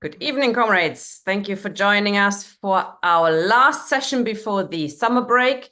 Good evening, comrades. Thank you for joining us for our last session before the summer break.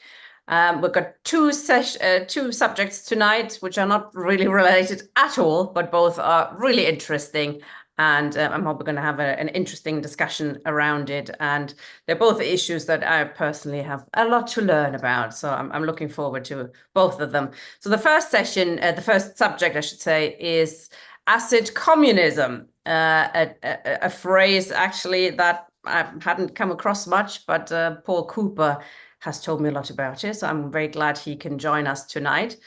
We've got two subjects tonight, which are not really related at all, but both are really interesting. And I'm hoping we're going to have an interesting discussion around it. And they're both issues that I personally have a lot to learn about. So I'm looking forward to both of them. So the first session, the first subject, I should say, is acid communism. A phrase actually that I hadn't come across much, but Paul Cooper has told me a lot about it. So I'm very glad he can join us tonight.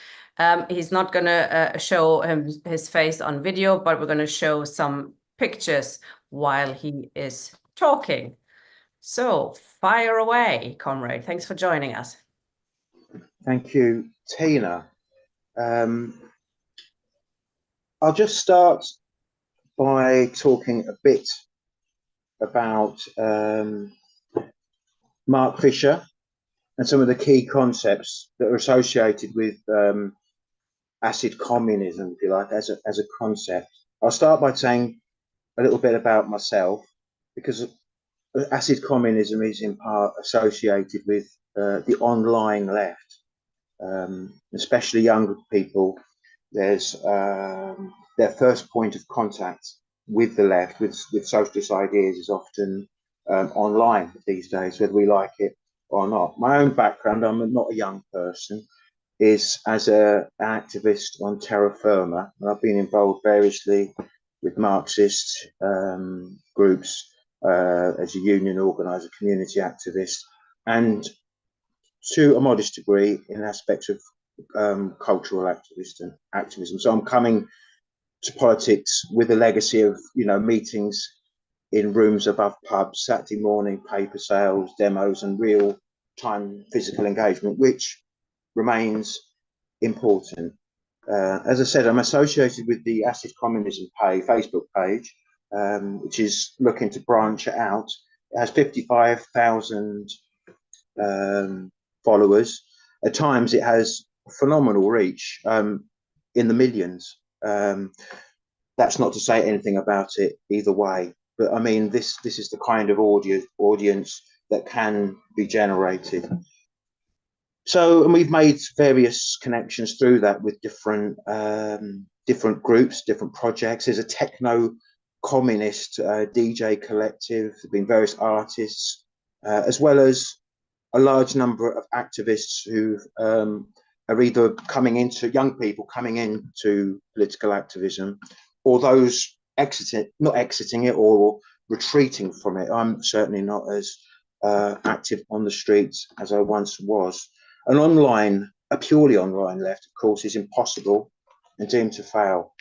He's not going to show his face on video, but we're going to show some pictures while he is talking. So fire away, comrade. Thanks for joining us. Thank you, Tina. I'll just start by talking a bit about Mark Fisher and some of the key concepts that are associated with acid communism, if you like, as a concept. I'll start by saying a little bit about myself, because acid communism is in part associated with the online left, especially younger people. There's their first point of contact with the left, with socialist ideas, is often online these days, whether we like it or not. My own background, I'm not a young person, is as an activist on terra firma, and I've been involved variously with Marxist groups as a union organizer, community activist, and to a modest degree in aspects of cultural activism. So I'm coming to politics with a legacy of, meetings in rooms above pubs, Saturday morning paper sales, demos, and real time physical engagement, which remains important. As I said, I'm associated with the Acid Communism Facebook page, which is looking to branch out. It has 55,000 followers. At times it has phenomenal reach, in the millions. That's not to say anything about it either way, but I mean, this is the kind of audience that can be generated. So, and we've made various connections through that with different groups, different projects. There's a techno communist DJ collective. There've been various artists, as well as a large number of activists who are either coming into, young people coming into political activism, or those not exiting it or retreating from it. I'm certainly not as active on the streets as I once was. A purely online left, of course, is impossible and doomed to fail.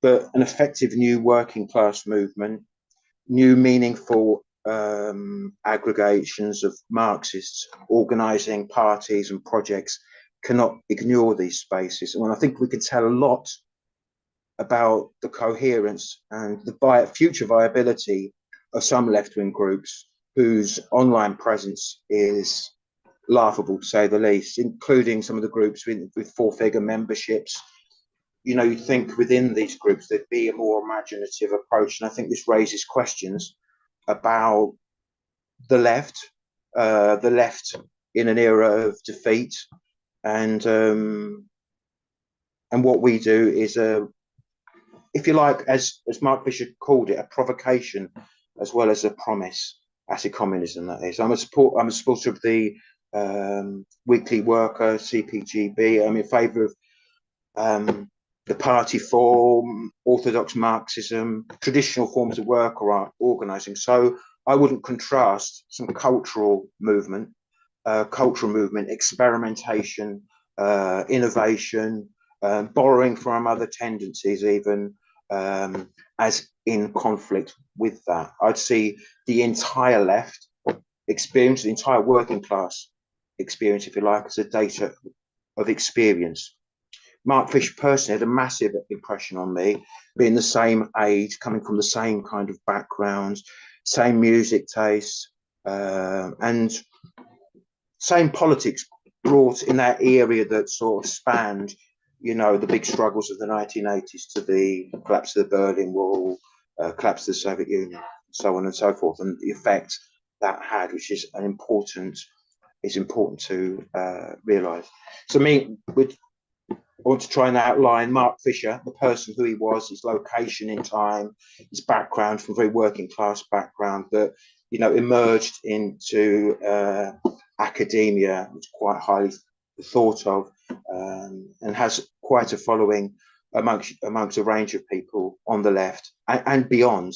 But an effective new working class movement, new meaningful aggregations of Marxists organizing parties and projects cannot ignore these spaces. And I think we can tell a lot about the coherence and the future viability of some left-wing groups whose online presence is laughable, to say the least, including some of the groups with four-figure memberships. You'd think within these groups there'd be a more imaginative approach, and I think this raises questions about the left in an era of defeat, and what we do is if you like, as Mark Fisher called it, a provocation as well as a promise. Acid communism, that is. I'm a supporter of the Weekly Worker, CPGB. I'm in favour of the party form, orthodox Marxism, traditional forms of work or organising. So I wouldn't contrast some cultural movement, experimentation, innovation, borrowing from other tendencies, even as in conflict with that. I'd see the entire left experience, the entire working class experience, if you like, as a data of experience. Mark Fisher personally had a massive impression on me, being the same age, coming from the same kind of backgrounds, same music tastes, and same politics brought in that area that sort of spanned, the big struggles of the 1980s to the collapse of the Berlin Wall, collapse of the Soviet Union, so on and so forth, and the effect that had, which is important to realise. So I want to try and outline Mark Fisher, the person, who he was, his location in time, his background, from a very working class background that, emerged into academia, which is quite highly thought of, and has quite a following amongst a range of people on the left and beyond.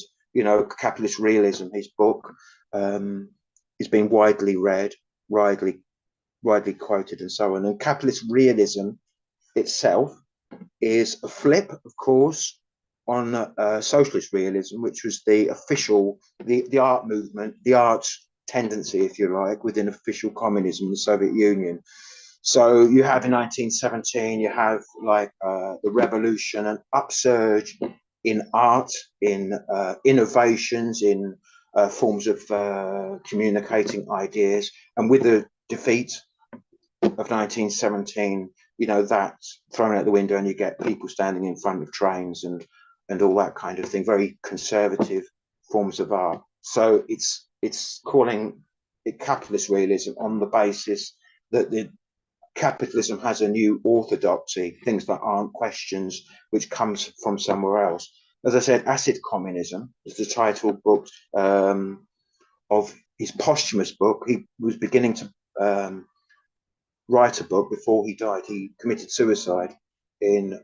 Capitalist Realism, his book, is being widely read, widely quoted, and so on. And Capitalist Realism itself is a flip, of course, on socialist realism, which was the art movement, the arts tendency, if you like, within official communism in the Soviet Union. So you have in 1917, you have the revolution, an upsurge in art, in innovations, in forms of communicating ideas. And with the defeat of 1917, that's thrown out the window, and you get people standing in front of trains and all that kind of thing, very conservative forms of art. So it's calling it capitalist realism on the basis that the capitalism has a new orthodoxy, things that aren't questions, which comes from somewhere else. As I said, Acid Communism is the title book of his posthumous book. He was beginning to write a book before he died. He committed suicide in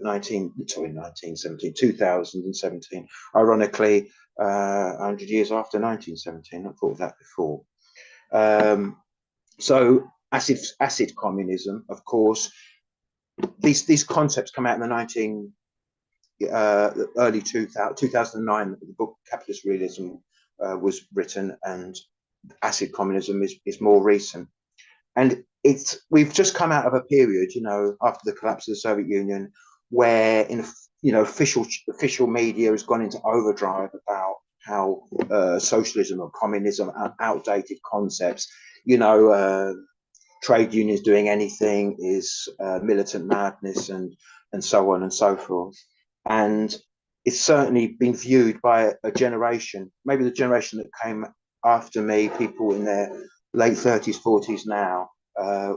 2017, ironically, 100 years after 1917. I thought of that before. So acid communism, of course, these concepts come out in the early 2009. The book Capitalist Realism was written, and acid communism is more recent. And we've just come out of a period, after the collapse of the Soviet Union, where official media has gone into overdrive about how socialism or communism are outdated concepts. Trade unions doing anything is militant madness, and so on and so forth. And it's certainly been viewed by a generation, maybe the generation that came after me, people in their late 30s, 40s now,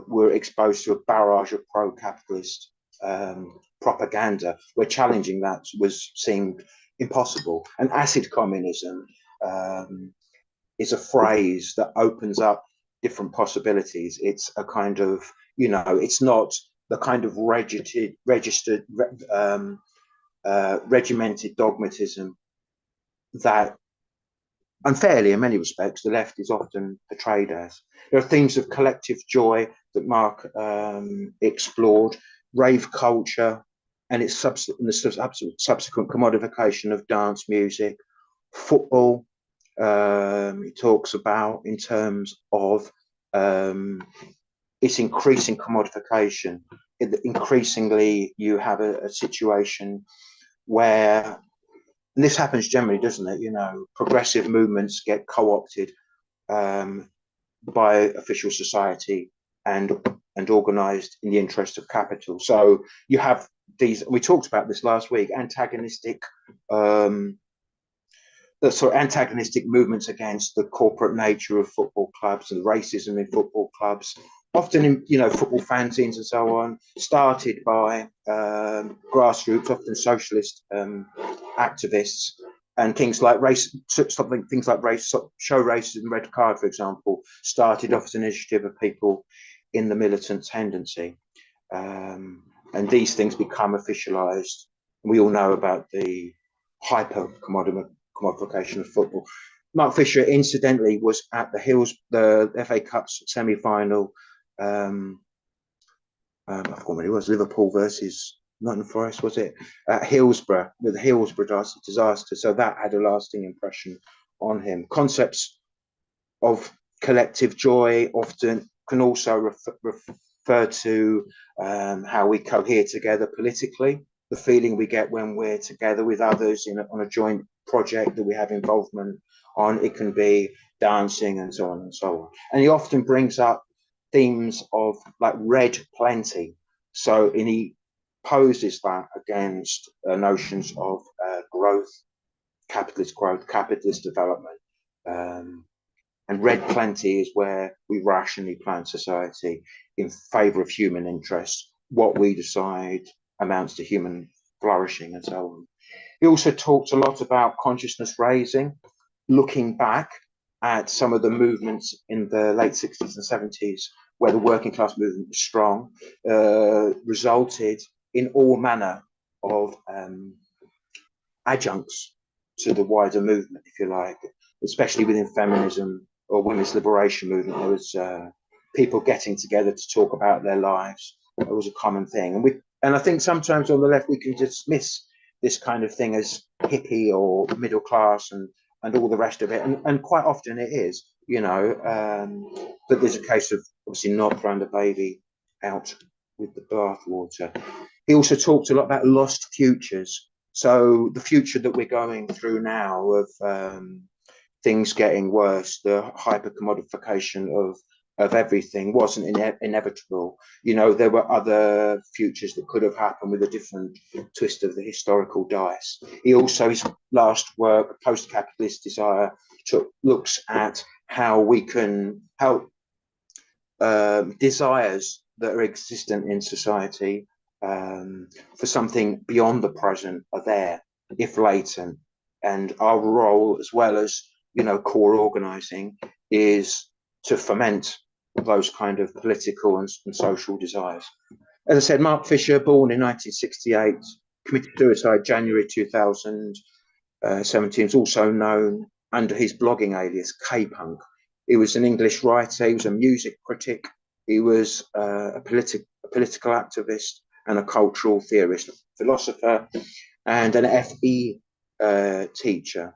were exposed to a barrage of pro-capitalist propaganda, where challenging that seemed impossible. And acid communism is a phrase that opens up different possibilities. It's a kind of, it's not the kind of regimented dogmatism that, unfairly in many respects, the left is often portrayed as. There are themes of collective joy that Mark explored, rave culture, and its subsequent commodification of dance music, football. He talks about in terms of its increasing commodification. Increasingly, you have a situation where, and this happens generally, doesn't it? Progressive movements get co-opted by official society and organized in the interest of capital. So you have these, we talked about this last week, antagonistic movements against the corporate nature of football clubs and racism in football clubs, often in football fanzines and so on, started by grassroots, often socialist activists, and things like show racism, red card, for example, started off as an initiative of people in the militant tendency, and these things become officialized. We all know about the hyper commodification of football. Mark Fisher, incidentally, was at the FA Cup's semi-final. I forgot when it was, Liverpool versus Nottingham Forest, was it? At Hillsborough, with the Hillsborough disaster. So that had a lasting impression on him. Concepts of collective joy often can also refer to how we cohere together politically, the feeling we get when we're together with others on a joint project that we have involvement on. It can be dancing and so on and so on. And he often brings up themes of like red plenty. So he poses that against notions of growth capitalist growth, capitalist development. And red plenty is where we rationally plan society in favour of human interests. What we decide amounts to human flourishing and so on. He also talked a lot about consciousness raising, looking back at some of the movements in the late 60s and 70s where the working class movement was strong, resulted in all manner of adjuncts to the wider movement, if you like, especially within feminism or women's liberation movement. There was people getting together to talk about their lives. It was a common thing. And I think sometimes on the left we can dismiss this kind of thing as hippie or middle class and all the rest of it. And quite often it is, you know, but there's a case of obviously not throwing the baby out with the bathwater. He also talked a lot about lost futures. So the future that we're going through now of things getting worse, the hyper commodification of everything wasn't inevitable. You know, there were other futures that could have happened with a different twist of the historical dice. He also, his last work, Post-Capitalist Desire, looks at how we can help desires that are existent in society for something beyond the present are there, if latent. And our role, as well as, you know, core organizing, is to foment those kind of political and social desires. As I said, Mark Fisher, born in 1968, committed suicide January 2017, is also known under his blogging alias K-Punk. He was an English writer, he was a music critic, he was a political activist and a cultural theorist, a philosopher, and an FE teacher.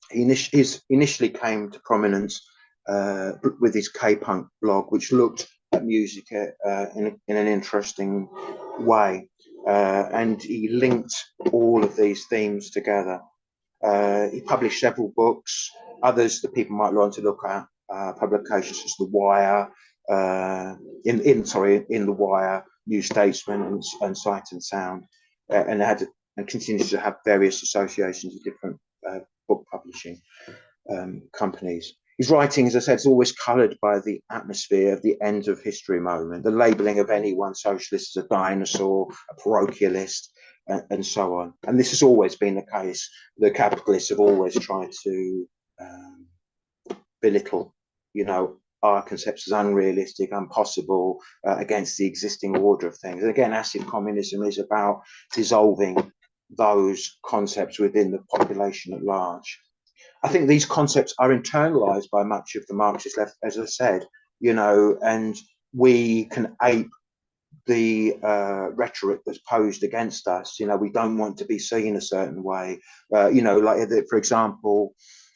He initially came to prominence with his K-Punk blog, which looked at music in an interesting way. And he linked all of these themes together. He published several books, others that people might want to look at, publications such as The Wire, in The Wire, New Statesman, and Sight and Sound, and continues to have various associations with different book publishing companies. His writing, as I said, is always coloured by the atmosphere of the end of history moment, the labelling of any one socialist as a dinosaur, a parochialist, and so on. And this has always been the case. The capitalists have always tried to belittle, you know, our concepts as unrealistic, impossible, against the existing order of things. And again, acid communism is about dissolving those concepts within the population at large. I think these concepts are internalized by much of the Marxist left, as I said, you know, and we can ape the rhetoric that's posed against us. You know, we don't want to be seen a certain way. You know, like, for example,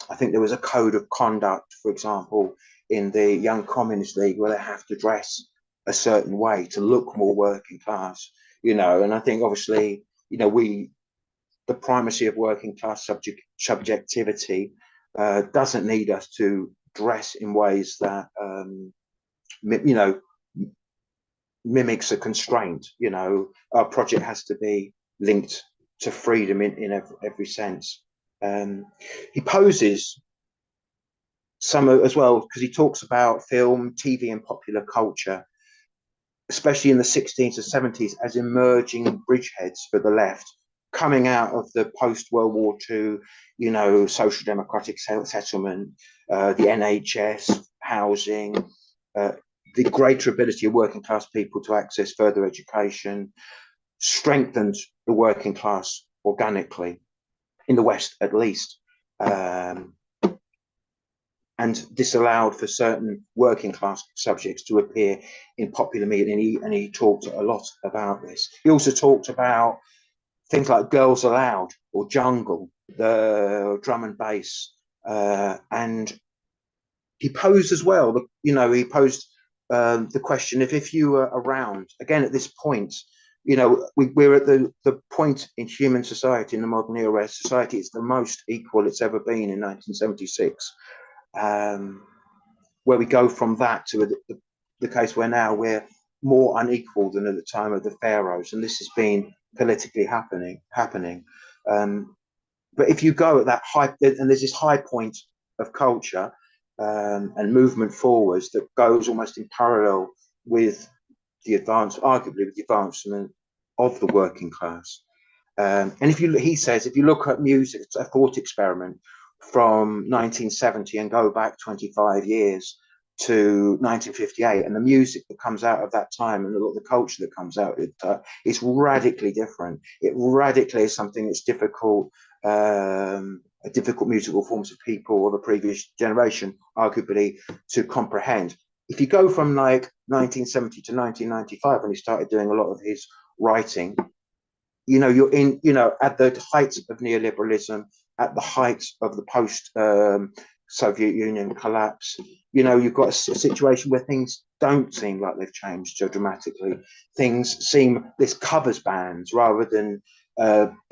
I think there was a code of conduct, for example, in the Young Communist League where they have to dress a certain way to look more working class, you know, and I think obviously, you know, the primacy of working class subjectivity doesn't need us to dress in ways that, you know, mimics a constraint. You know, our project has to be linked to freedom in every sense. He poses some as well, because he talks about film, TV, and popular culture, especially in the 60s and 70s, as emerging bridgeheads for the left, coming out of the post-World War II, you know, social democratic settlement, the NHS, housing, the greater ability of working class people to access further education, strengthened the working class organically, in the West at least. And this allowed for certain working class subjects to appear in popular media, and he talked a lot about this. He also talked about things like Girls Aloud or Jungle, the drum and bass, and he posed as well, you know, he posed the question of, if you were around, again at this point, you know, we're at the point in human society, in the modern era, where society is the most equal it's ever been in 1976. Where we go from that to the case where now we're more unequal than at the time of the pharaohs, and this has been politically happening. But if you go at that high, and there's this high point of culture and movement forwards that goes almost in parallel with arguably with the advancement of the working class. And he says, if you look at music, it's a thought experiment from 1970 and go back 25 years to 1958, and the music that comes out of that time and the culture that comes out is radically different. It radically is something that's difficult, difficult musical forms of people of a previous generation, arguably, to comprehend. If you go from like 1970 to 1995, when he started doing a lot of his writing, you're in, at the height of neoliberalism, at the height of the post Soviet Union collapse, you've got a situation where things don't seem like they've changed so dramatically. Things seem, this covers bands rather than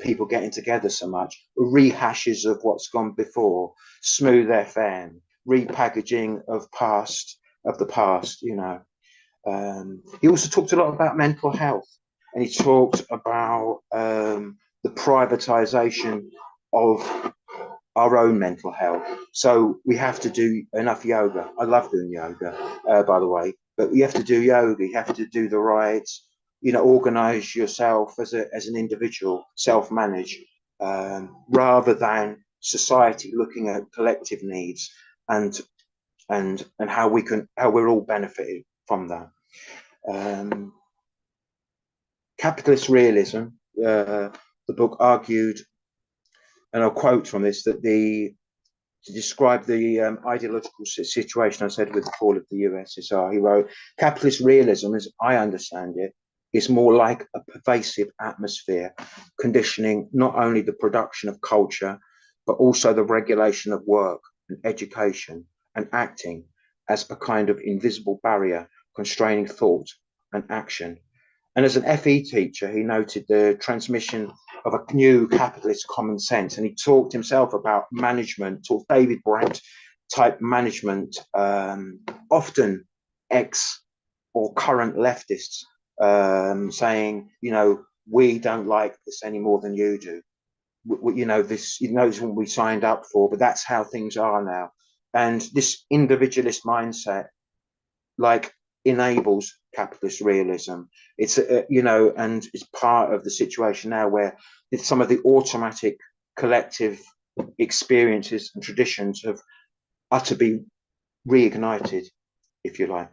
people getting together so much, rehashes of what's gone before, smooth FM, repackaging of the past. He also talked a lot about mental health, and he talked about the privatization of our own mental health. So we have to do enough yoga. I love doing yoga, by the way, but you have to do yoga. You have to do the right, organize yourself as an individual, self-manage, rather than society looking at collective needs and how we're all benefited from that. Capitalist realism, the book argued, and I'll quote from this, that to describe the ideological situation, I said, with the fall of the USSR, he wrote, capitalist realism, as I understand it, is more like a pervasive atmosphere, conditioning not only the production of culture, but also the regulation of work and education and acting as a kind of invisible barrier constraining thought and action. And as an FE teacher, he noted the transmission of a new capitalist common sense. And he talked himself about management, talked David Brandt type management, often ex or current leftists saying, we don't like this any more than you do. This is what we signed up for, but that's how things are now. And this individualist mindset, enables capitalist realism. It's and it's part of the situation now where some of the automatic collective experiences and traditions are to be reignited, if you like.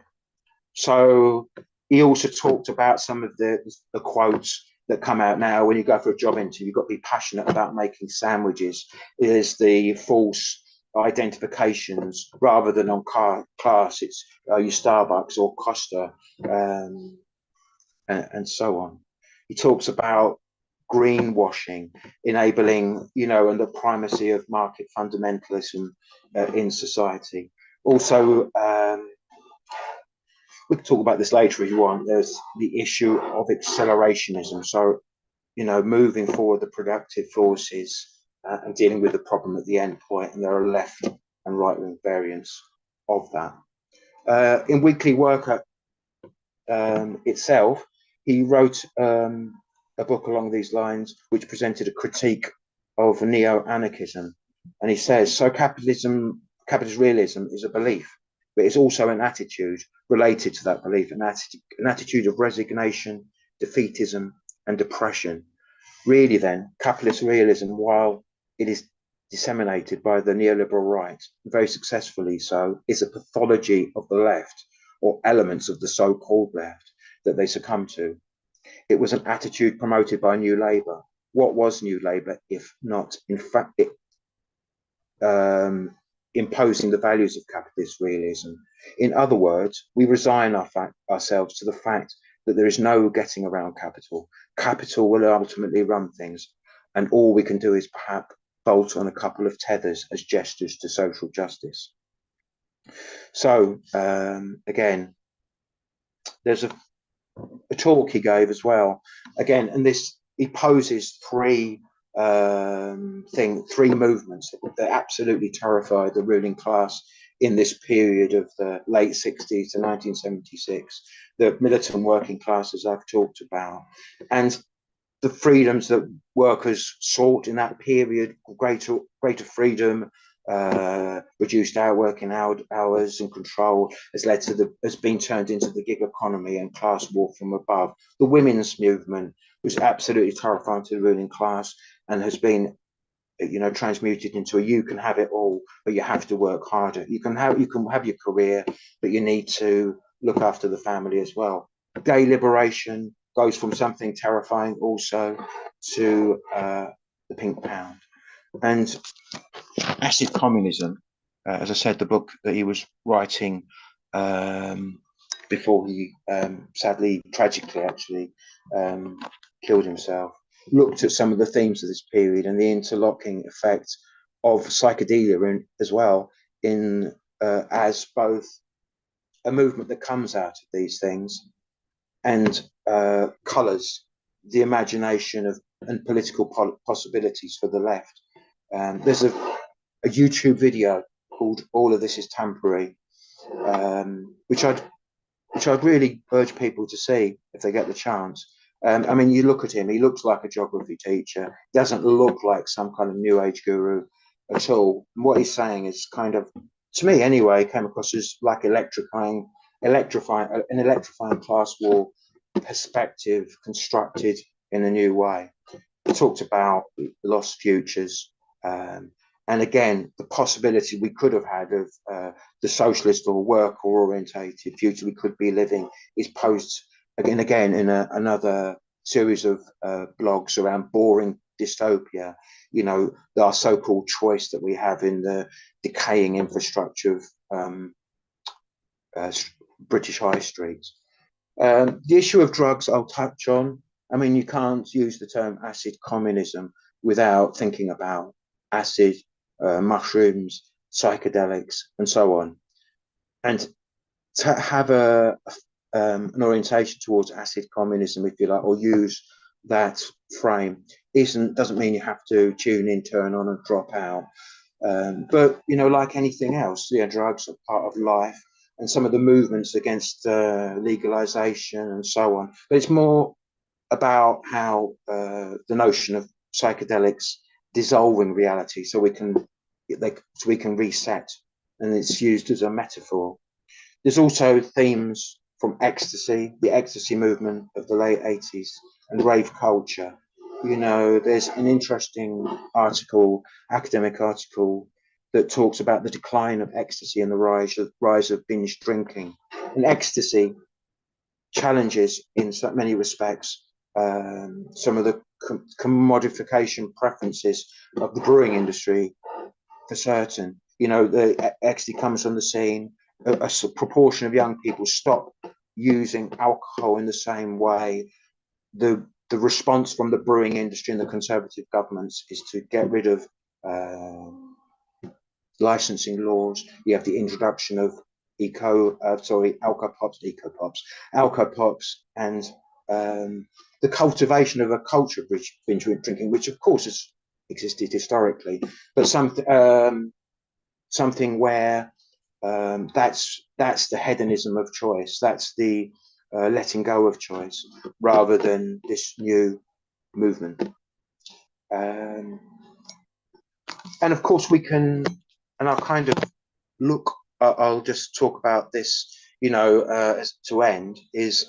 So he also talked about some of the quotes that come out now when you go for a job interview. You've got to be passionate about making sandwiches. There's the false identifications rather than on class. It's your Starbucks or Costa, and so on. He talks about greenwashing, enabling, and the primacy of market fundamentalism in society. Also, we can talk about this later if you want. There's the issue of accelerationism. So, moving forward the productive forces and dealing with the problem at the end point, and there are left and right-wing variants of that. In Weekly Worker itself, he wrote a book along these lines, which presented a critique of neo-anarchism. And he says, so capitalist realism is a belief, but it's also an attitude related to that belief, an attitude of resignation, defeatism, and depression. Really then, capitalist realism, while it is disseminated by the neoliberal right, very successfully so, is a pathology of the left, or elements of the so-called left, that they succumb to. It was an attitude promoted by New Labour. What was New Labour if not, in fact, imposing the values of capitalist realism? In other words, we resign ourselves to the fact that there is no getting around capital. Capital will ultimately run things, and all we can do is perhaps bolt on a couple of tethers as gestures to social justice. So, again, there's a talk he gave as well. Again, and he poses three movements that absolutely terrified the ruling class in this period of the late 60s to 1976, the militant working classes I've talked about. And the freedoms that workers sought in that period, greater freedom, reduced working hours and control, has been turned into the gig economy and class war from above. The women's movement was absolutely terrifying to the ruling class and has been, transmuted into you can have it all, but you have to work harder. You can have your career, but you need to look after the family as well. Gay liberation goes from something terrifying also to the pink pound. And acid communism, as I said, the book that he was writing before he sadly, tragically actually, killed himself, looked at some of the themes of this period and the interlocking effect of psychedelia as well as both a movement that comes out of these things and colours the imagination and political possibilities for the left. There's a YouTube video called "All of This Is Temporary," which I'd really urge people to see if they get the chance. I mean, you look at him; he looks like a geography teacher. He doesn't look like some kind of new age guru at all. And what he's saying is kind of, to me anyway, came across as like electrifying class war perspective constructed in a new way. He talked about lost futures, and again, the possibility we could have had of the socialist or worker orientated future we could be living is posed again in another series of blogs around boring dystopia. Our so-called choice that we have in the decaying infrastructure of British high streets. The issue of drugs I'll touch on. I mean, you can't use the term acid communism without thinking about acid, mushrooms, psychedelics, and so on. And to have an orientation towards acid communism, if you like, or use that frame, doesn't mean you have to tune in, turn on, and drop out. But like anything else, drugs are part of life, and some of the movements against legalization and so on. But it's more about how the notion of psychedelics dissolving reality, so we can reset, and it's used as a metaphor. There's also themes from ecstasy, the ecstasy movement of the late 80s, and rave culture. There's an interesting academic article, that talks about the decline of ecstasy and the rise of binge drinking. And ecstasy challenges, in so many respects, some of the commodification preferences of the brewing industry, for certain. The ecstasy comes on the scene. A proportion of young people stop using alcohol in the same way. The response from the brewing industry and the conservative governments is to get rid of licensing laws. You have the introduction of alcopops, and the cultivation of a culture of binge drinking, which of course has existed historically, but something where that's the hedonism of choice. That's the letting go of choice, rather than this new movement. And of course we can, and I'll kind of I'll just talk about this, as to end, is,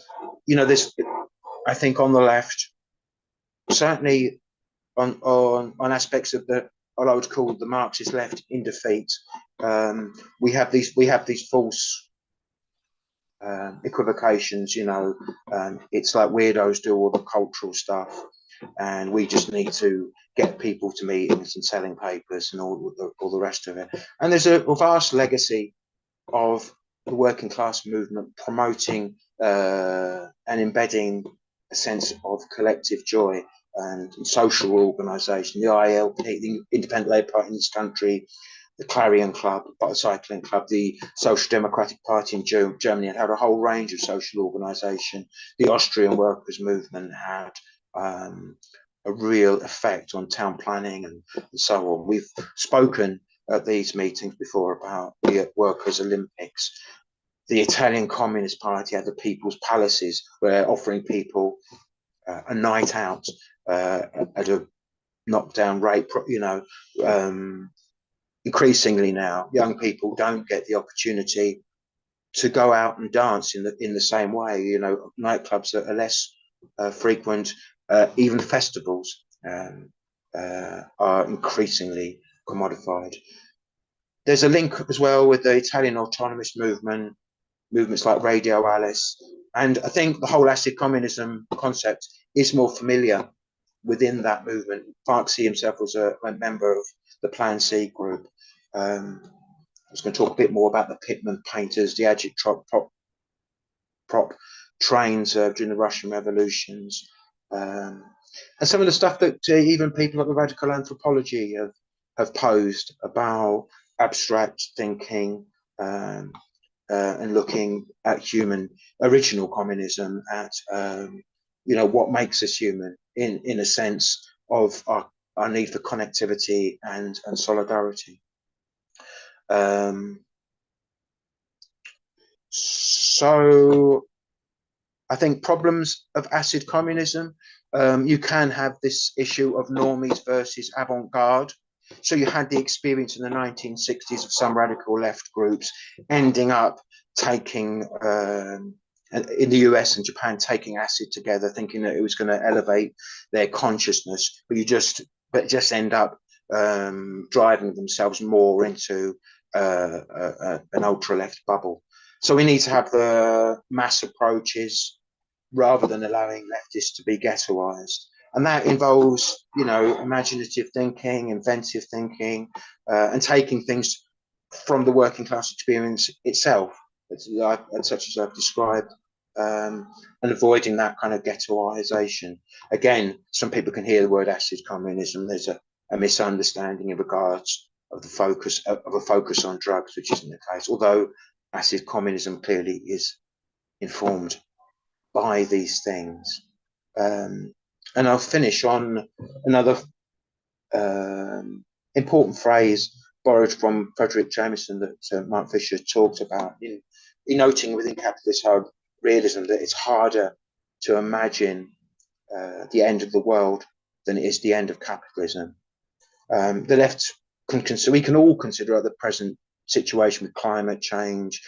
this, I think on the left, certainly on aspects of what I would call the Marxist left in defeat, we have these false equivocations. It's like weirdos do all the cultural stuff, and we just need to get people to meetings and selling papers and all the rest of it. And there's a vast legacy of the working class movement promoting and embedding a sense of collective joy and social organisation. The ILP, the Independent Labour Party in this country, the Clarion Club, the Cycling Club, the Social Democratic Party in Germany had a whole range of social organisation. The Austrian workers' movement had a real effect on town planning and so on. We've spoken at these meetings before about the Workers' Olympics. The Italian Communist Party had the People's Palaces, where offering people a night out at a knockdown rate. Increasingly now, young people don't get the opportunity to go out and dance in the same way. Nightclubs are less frequent. Even festivals are increasingly commodified. There's a link as well with the Italian autonomous movements like Radio Alice, and I think the whole acid communism concept is more familiar within that movement. Farksy himself was a member of the Plan C group. I was going to talk a bit more about the Pitman painters, the agitprop trains during the Russian revolutions, and some of the stuff that even people like the radical anthropology have posed about abstract thinking and looking at human original communism, at what makes us human in a sense of our need for connectivity and solidarity. So I think problems of acid communism, you can have this issue of normies versus avant-garde. So you had the experience in the 1960s of some radical left groups ending up taking, in the US and Japan, taking acid together, thinking that it was going to elevate their consciousness, but just end up driving themselves more into an ultra-left bubble. So we need to have the mass approaches rather than allowing leftists to be ghettoized. And that involves, imaginative thinking, inventive thinking, and taking things from the working class experience itself, such as I've described, and avoiding that kind of ghettoization. Again, some people can hear the word acid communism. There's a misunderstanding in regards of a focus on drugs, which isn't the case. Although acid communism clearly is informed by these things. And I'll finish on another important phrase borrowed from Frederick Jameson that Mark Fisher talked about in noting within capitalist hard realism that it's harder to imagine the end of the world than it is the end of capitalism. The left we can all consider the present situation with climate change,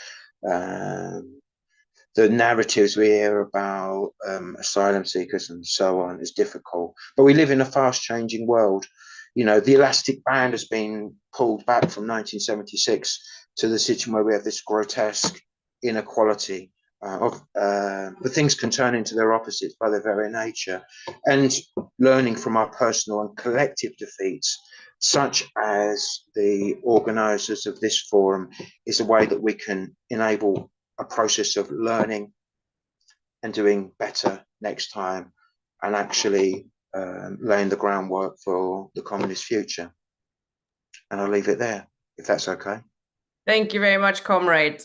the narratives we hear about asylum seekers and so on is difficult. But we live in a fast-changing world. The elastic band has been pulled back from 1976 to the situation where we have this grotesque inequality but things can turn into their opposites by their very nature. And learning from our personal and collective defeats, such as the organisers of this forum, is a way that we can enable a process of learning and doing better next time, and actually laying the groundwork for the communist future. And I'll leave it there, if that's okay. Thank you very much, comrade.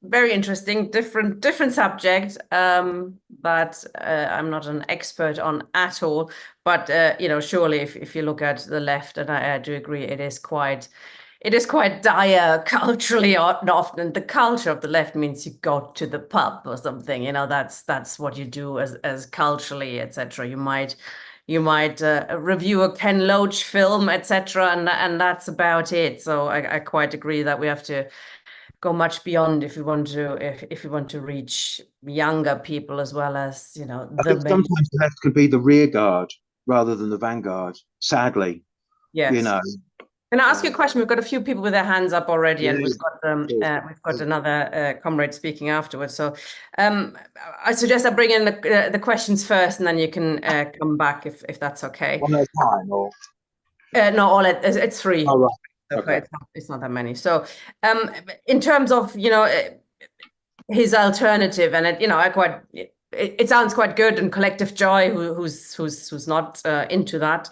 Very interesting, different subject, but I'm not an expert on at all. But surely if you look at the left, and I do agree, it is quite dire culturally. Often the culture of the left means you go to the pub or something. That's what you do as culturally, etc. You might review a Ken Loach film, etc., and that's about it. So I quite agree that we have to go much beyond if we want to reach younger people, as well as I think sometimes the left can be the rear guard rather than the vanguard, sadly. Yes. Can I ask you a question? We've got a few people with their hands up already, yeah, and we've got another comrade speaking afterwards. So I suggest I bring in the questions first, and then you can come back if that's okay. One at a time, or no, it's three. Oh, right. Okay. It's not that many. So in terms of his alternative, and it sounds quite good, and collective joy, who's not into that,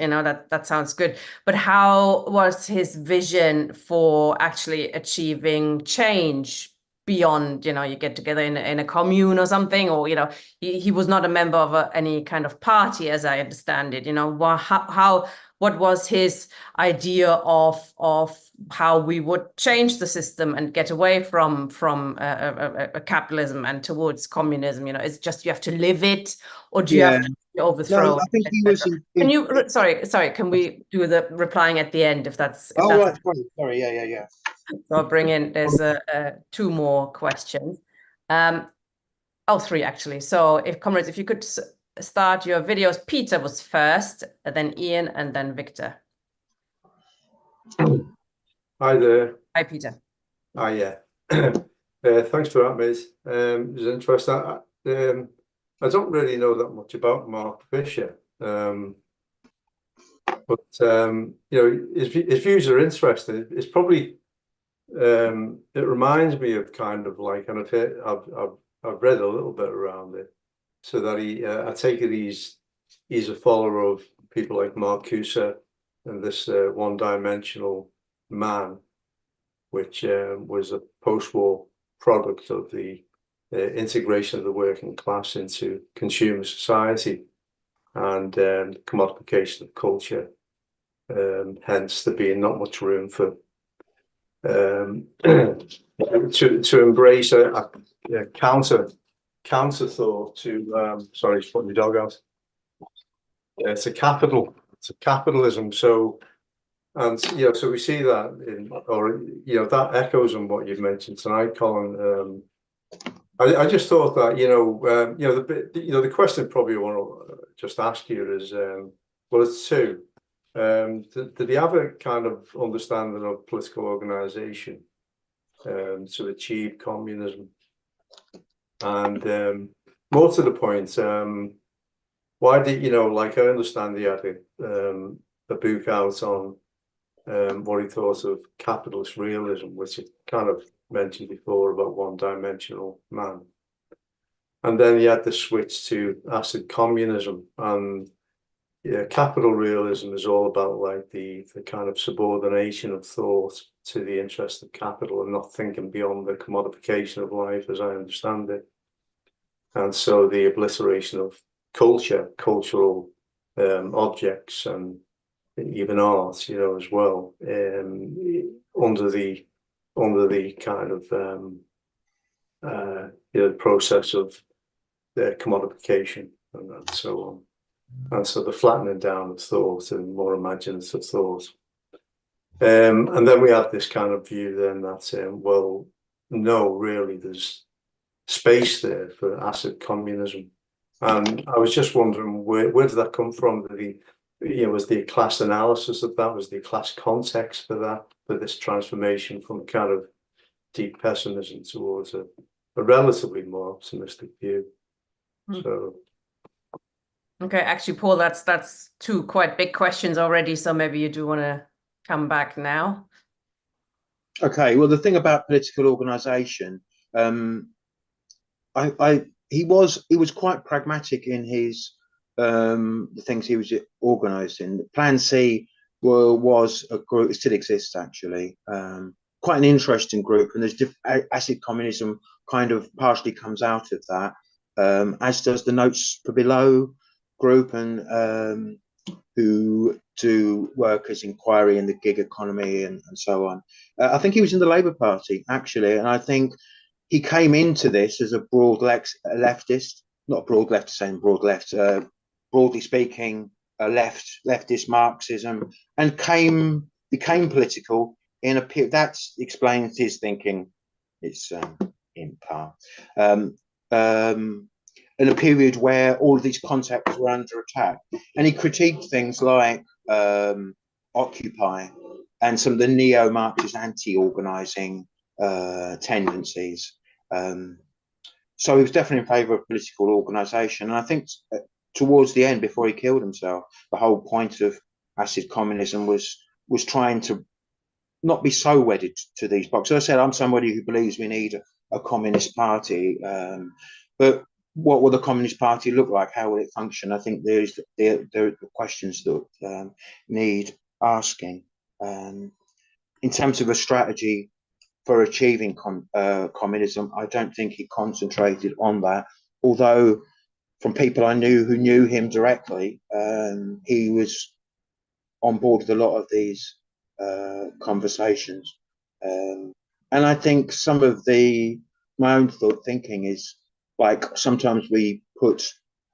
that sounds good. But how was his vision for actually achieving change beyond, you get together in a commune or something, or he was not a member of any kind of party, as I understand it. What was his idea of how we would change the system and get away from capitalism and towards communism? It's just you have to live it, or do you have to You No, overthrow I think it, he was etc. in. Can you, sorry, can we do the replying at the end if that's Oh, right, sorry, yeah. so I'll bring in, there's two more questions. Oh, three actually. So if comrades, if you could start your videos. Peter was first, then Ian, and then Victor. Hi there. Hi, Peter. Ah, yeah. Thanks for that, mate. It was interesting. I don't really know that much about Mark Fisher, but you know, his views are interesting. It's probably it reminds me of kind of like, and I've read a little bit around it, so that I take it he's a follower of people like Marcuse and this one-dimensional man, which was a post-war product of the integration of the working class into consumer society and commodification of culture. Hence, there being not much room for to embrace a counter thought to sorry, just putting the dog out. It's a capitalism. So. And you know, so we see that in, or you know, that echoes on what you've mentioned tonight, Colin. I just thought that you know the question probably I want to just ask you is well, it's two. Did he have a kind of understanding of political organization to achieve communism? And more to the point, why did like I understand he had a book out on what he thought of capitalist realism, which he kind of mentioned before about one-dimensional man. And then he had the switch to acid communism. And yeah, capital realism is all about like the kind of subordination of thought to the interest of capital and not thinking beyond the commodification of life as I understand it. And so the obliteration of culture, cultural objects and even art, as well, under the kind of process of commodification and so on, and so the flattening down of thought and more imaginative thought. And then we have this kind of view then that well, no, really, there's space there for acid communism. And I was just wondering where did that come from? Was the class analysis of that? Was the class context for that, for this transformation from kind of deep pessimism towards a relatively more optimistic view? So okay, actually, Paul, that's two quite big questions already. So maybe you do want to come back now. Okay, well, the thing about political organization, he was quite pragmatic in his the things he was organizing. Plan C was a group, it still exists actually, quite an interesting group, and there's acid communism kind of partially comes out of that, as does the Notes for Below group, and who do work as inquiry in the gig economy and so on. I think he was in the Labour Party actually, and I think he came into this as a broad leftist, not broad left, saying broad left, broadly speaking, leftist Marxism, and became political in a period that explains his thinking. It's in part in a period where all of these concepts were under attack, and he critiqued things like Occupy and some of the neo-Marxist anti-organizing tendencies. So he was definitely in favor of political organization. And I think towards the end, before he killed himself, the whole point of acid communism was trying to not be so wedded to these boxes. As I said, I'm somebody who believes we need a communist party, but what will the communist party look like? How will it function? I think there are questions that need asking. In terms of a strategy for achieving communism, I don't think he concentrated on that. Although, from people I knew who knew him directly, he was on board with a lot of these conversations. And I think some of my own thought thinking is like sometimes we put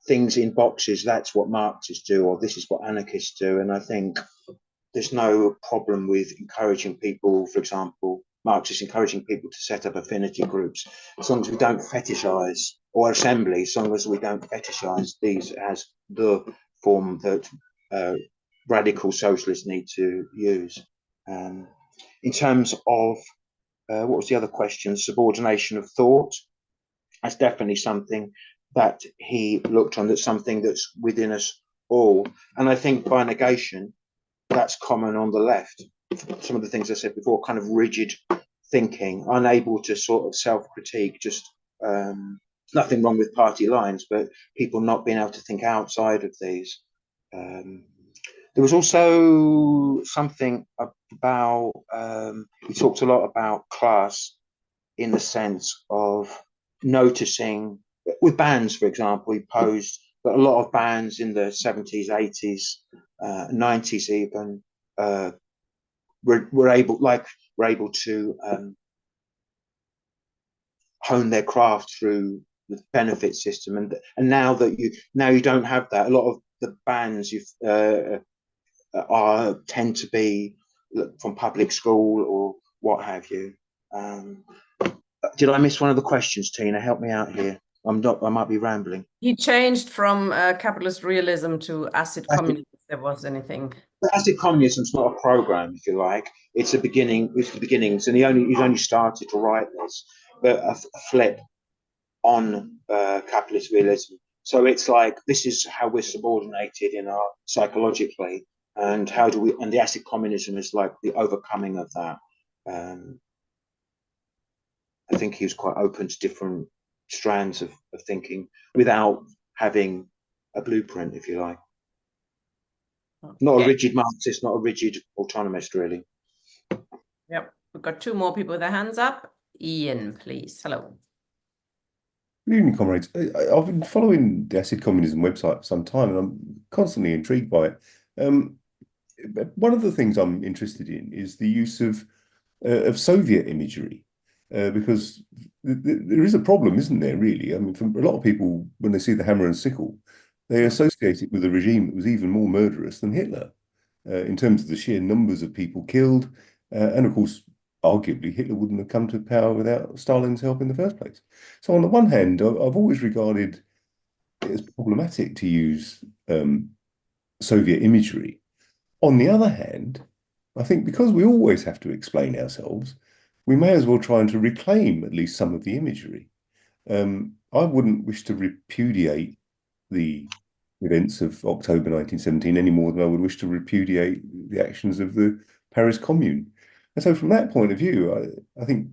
things in boxes. That's what Marxists do, or this is what anarchists do. And I think there's no problem with encouraging people, for example, Marxists encouraging people to set up affinity groups, as long as we don't fetishize, or assemblies, as long as we don't fetishize these as the form that radical socialists need to use. In terms of what was the other question? Subordination of thought. That's definitely something that he looked on. That's something that's within us all. And I think by negation, that's common on the left. Some of the things I said before, kind of rigid thinking, unable to sort of self-critique, just nothing wrong with party lines, but people not being able to think outside of these. There was also something about, he talked a lot about class in the sense of noticing, with bands, for example, he posed that a lot of bands in the 70s, 80s, 90s even, were able to hone their craft through the benefit system, and now you don't have that. A lot of the bands tend to be from public school or what have you. Did I miss one of the questions, Tina? Help me out here. I might be rambling. He changed from capitalist realism to acid communism, if there was anything. Acid communism's not a program, if you like. It's a beginning. It's the beginnings, and he's only started to write this, but a flip on capitalist realism. So it's like, this is how we're subordinated in our psychologically, and how do we? And the acid communism is like the overcoming of that. I think he was quite open to different strands of thinking without having a blueprint, if you like. Okay. Not a rigid Marxist, not a rigid autonomist, really. Yep. We've got two more people with their hands up. Ian, please. Hello. Good evening, comrades. I've been following the Acid Communism website for some time, and I'm constantly intrigued by it. One of the things I'm interested in is the use of Soviet imagery, because there is a problem, isn't there, really? I mean, for a lot of people, when they see the hammer and sickle, they associate it with a regime that was even more murderous than Hitler, in terms of the sheer numbers of people killed. And of course, arguably, Hitler wouldn't have come to power without Stalin's help in the first place. So on the one hand, I've always regarded it as problematic to use Soviet imagery. On the other hand, I think because we always have to explain ourselves, we may as well try to reclaim at least some of the imagery. I wouldn't wish to repudiate the events of October 1917 any more than I would wish to repudiate the actions of the Paris Commune. And so from that point of view, I think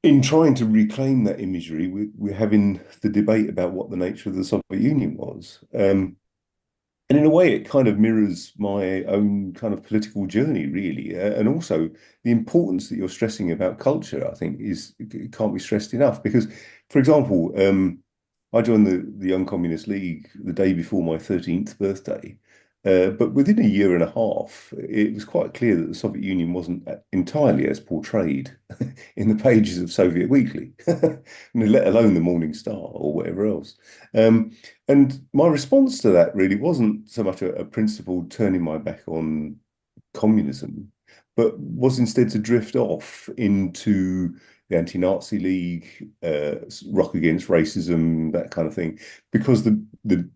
in trying to reclaim that imagery, we're having the debate about what the nature of the Soviet Union was. And in a way, it kind of mirrors my own kind of political journey, really. And also the importance that you're stressing about culture, I think, can't be stressed enough. Because, for example, I joined the Young Communist League the day before my 13th birthday. But within a year and a half, it was quite clear that the Soviet Union wasn't entirely as portrayed in the pages of Soviet Weekly, let alone the Morning Star or whatever else. And my response to that really wasn't so much a principled turning my back on communism, but was instead to drift off into the Anti-Nazi League, Rock Against Racism, that kind of thing, because the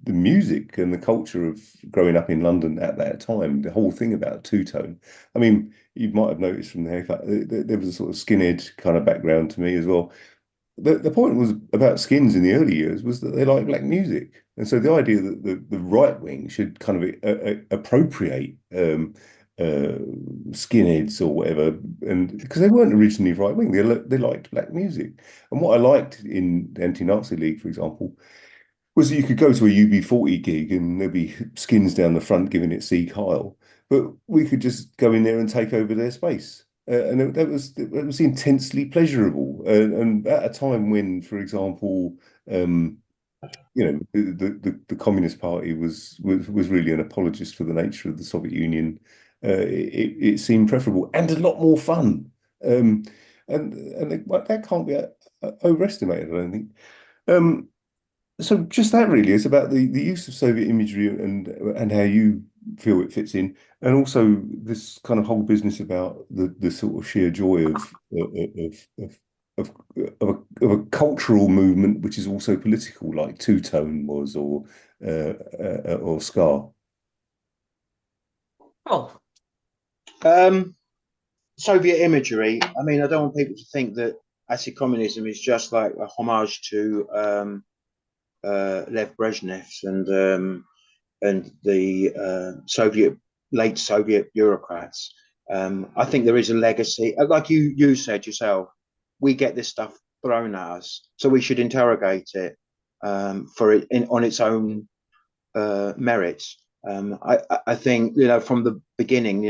music and the culture of growing up in London at that time, the whole thing about two-tone. I mean, you might have noticed from the haircut, there was a sort of skinhead kind of background to me as well. The point was about skins in the early years was that they like black music. And so the idea that the right wing should kind of appropriate skinheads or whatever, and because they weren't originally right wing, they liked black music. And what I liked in the Anti-Nazi League, for example, was that you could go to a UB40 gig and there'd be skins down the front giving it "See Kyle," but we could just go in there and take over their space. And it was intensely pleasurable. And at a time when, for example, the Communist Party was really an apologist for the nature of the Soviet Union, it seemed preferable and a lot more fun. And that can't be overestimated, I don't think. So just that really is about the use of Soviet imagery and how you feel it fits in, and also this kind of whole business about the sort of sheer joy of of a cultural movement which is also political, like Two Tone was, or Scar. Oh, Soviet imagery. I mean, I don't want people to think that acid communism is just like a homage to Lev Brezhnev's and the late Soviet bureaucrats. I think there is a legacy, like you said yourself. We get this stuff thrown at us, so we should interrogate it for it on its own merits. I think from the beginning,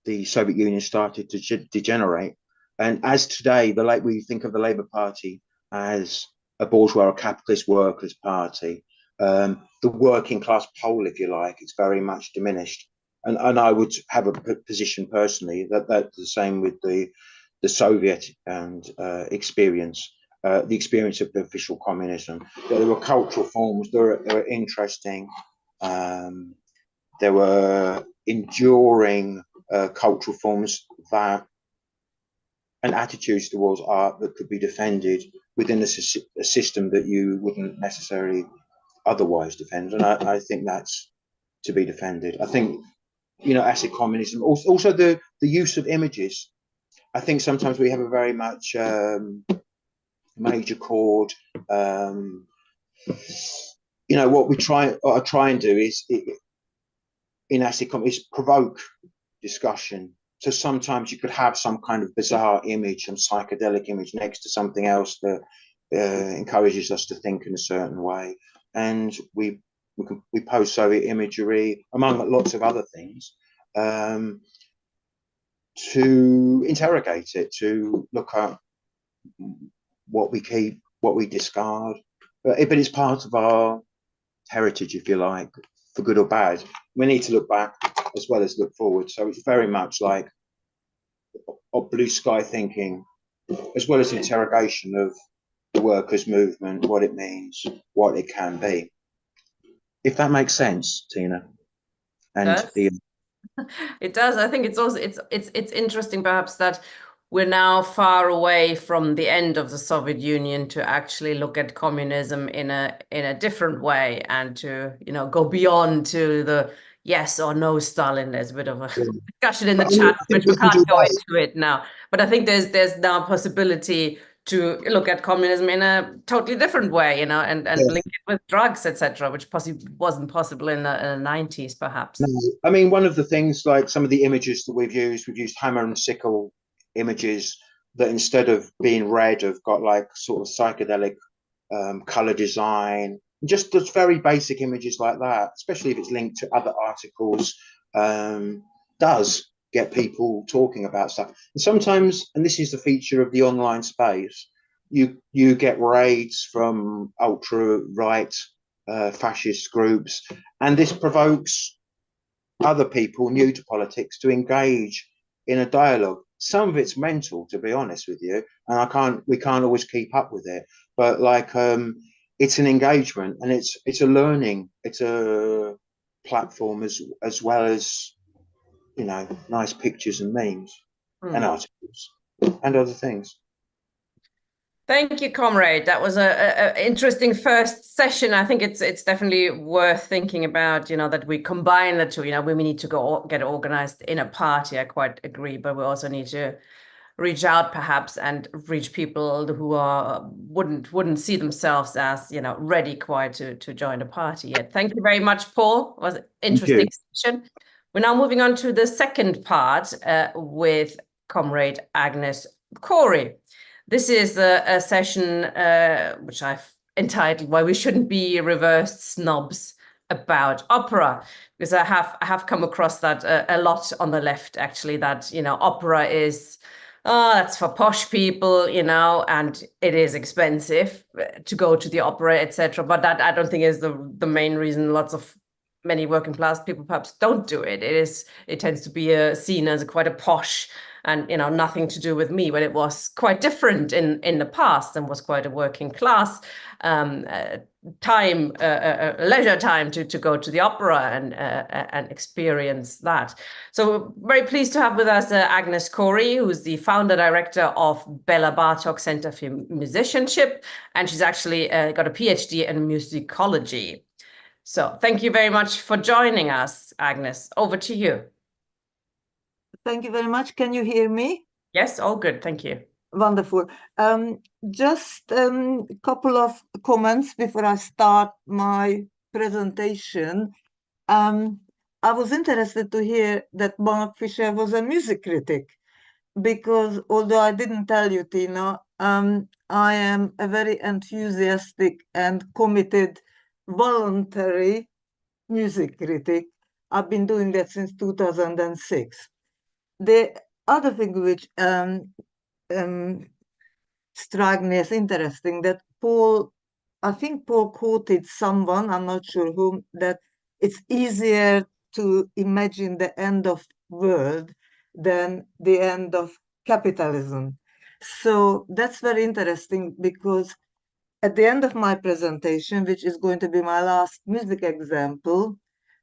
the Soviet Union started to degenerate, and as today, we think of the Labour Party as a bourgeois or capitalist workers' party. The working class pole, if you like, it's very much diminished. And I would have a position personally that that's the same with the Soviet and experience, the experience of official communism. There were cultural forms, they were interesting. There were enduring cultural forms that and attitudes towards art that could be defended within a system that you wouldn't necessarily otherwise defend. And I think that's to be defended. I think, acid communism, also the use of images. I think sometimes we have a very much major chord. What I try and do is in acid communism is provoke discussion. So sometimes you could have some kind of bizarre image, some psychedelic image next to something else that encourages us to think in a certain way. And we post Soviet imagery, among lots of other things, to interrogate it, to look at what we keep, what we discard. But it's part of our heritage, if you like, for good or bad. We need to look back as well as look forward. So it's very much like a blue sky thinking, as well as interrogation of the workers' movement, what it means, what it can be. If that makes sense, Tina. And it does. I think it's also it's interesting perhaps that we're now far away from the end of the Soviet Union to actually look at communism in a different way and to go beyond to the yes or no Stalin. There's a bit of a discussion in the chat, which we can't go into it now. But I think there's now a possibility to look at communism in a totally different way, and link it with drugs, etc., which possibly wasn't possible in the 90s, perhaps. No, I mean, one of the things, like some of the images that we've used hammer and sickle images that instead of being red have got like sort of psychedelic color design, just very basic images like that, especially if it's linked to other articles, does get people talking about stuff. And sometimes, and this is the feature of the online space, you get raids from ultra-right fascist groups, and this provokes other people new to politics to engage in a dialogue. Some of it's mental, to be honest with you, and we can't always keep up with it. But it's an engagement, and it's a learning, it's a platform as well as nice pictures and memes and articles and other things. Thank you, comrade. That was a interesting first session. I think it's definitely worth thinking about, that we combine the two. We need to go get organized in a party. I quite agree, but we also need to reach out perhaps and reach people who wouldn't see themselves as ready quite to join a party yet. Thank you very much, Paul. It was an interesting session. We're now moving on to the second part with Comrade Agnes Corey. This is a session which I've entitled "Why We Shouldn't Be Reversed Snobs About Opera," because I have come across that a lot on the left, actually, that opera is that's for posh people, and it is expensive to go to the opera, etc. But that I don't think is the main reason many working class people perhaps don't do it. It tends to be seen as quite a posh and nothing to do with me, when it was quite different in the past and was quite a working class time, leisure time to go to the opera and experience that. So very pleased to have with us Agnes Corey, who's the founder director of Bela Bartok Center for Musicianship, and she's actually got a PhD in musicology. So thank you very much for joining us, Agnes. Over to you. Thank you very much. Can you hear me? Yes, all good. Thank you. Wonderful. Just a couple of comments before I start my presentation. I was interested to hear that Mark Fisher was a music critic, because although I didn't tell you, Tina, I am a very enthusiastic and committed voluntary music critic. I've been doing that since 2006. The other thing which struck me as interesting, that I think Paul quoted someone, I'm not sure whom, that it's easier to imagine the end of world than the end of capitalism. So that's very interesting, because at the end of my presentation, which is going to be my last music example,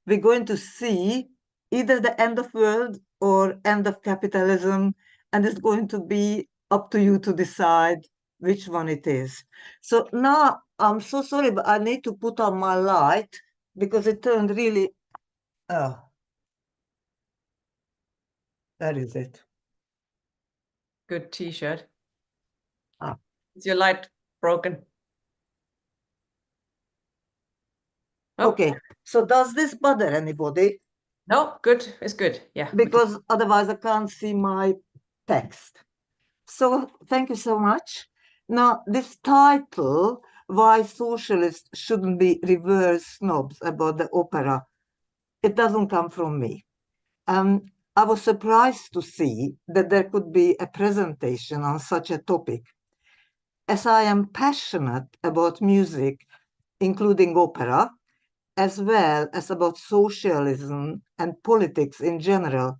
we're going to see either the end of world or end of capitalism, and it's going to be up to you to decide which one it is. So now I'm so sorry, but I need to put on my light because it turned really, oh, that is it. Good t-shirt. Ah. Is your light broken? Oh. Okay, so does this bother anybody? No, good. It's good. Yeah. Because otherwise I can't see my text. So thank you so much. Now, this title, Why Socialists Shouldn't Be Reverse Snobs About the Opera, it doesn't come from me. I was surprised to see that there could be a presentation on such a topic. As I am passionate about music, including opera, as well as about socialism and politics in general,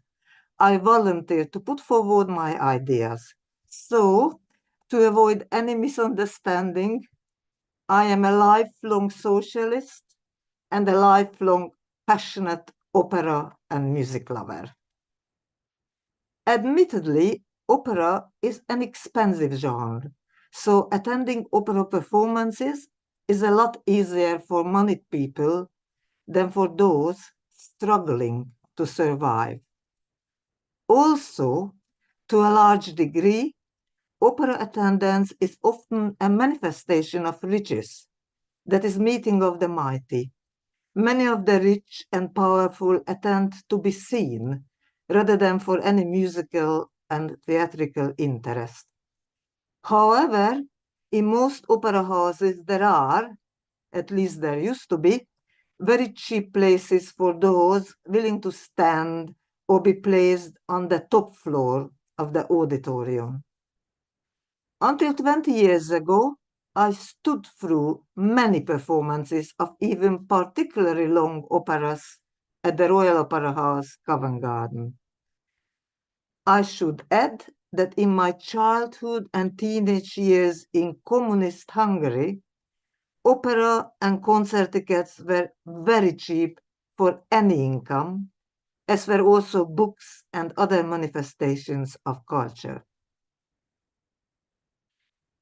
I volunteered to put forward my ideas. So, to avoid any misunderstanding, I am a lifelong socialist and a lifelong passionate opera and music lover. Admittedly, opera is an expensive genre, so attending opera performances is a lot easier for moneyed people than for those struggling to survive. Also, to a large degree, opera attendance is often a manifestation of riches, that is, meeting of the mighty. Many of the rich and powerful attend to be seen rather than for any musical and theatrical interest. However, in most opera houses there are, at least there used to be, very cheap places for those willing to stand or be placed on the top floor of the auditorium. Until 20 years ago, I stood through many performances of even particularly long operas at the Royal Opera House, Covent Garden. I should add that in my childhood and teenage years in communist Hungary, opera and concert tickets were very cheap for any income, as were also books and other manifestations of culture.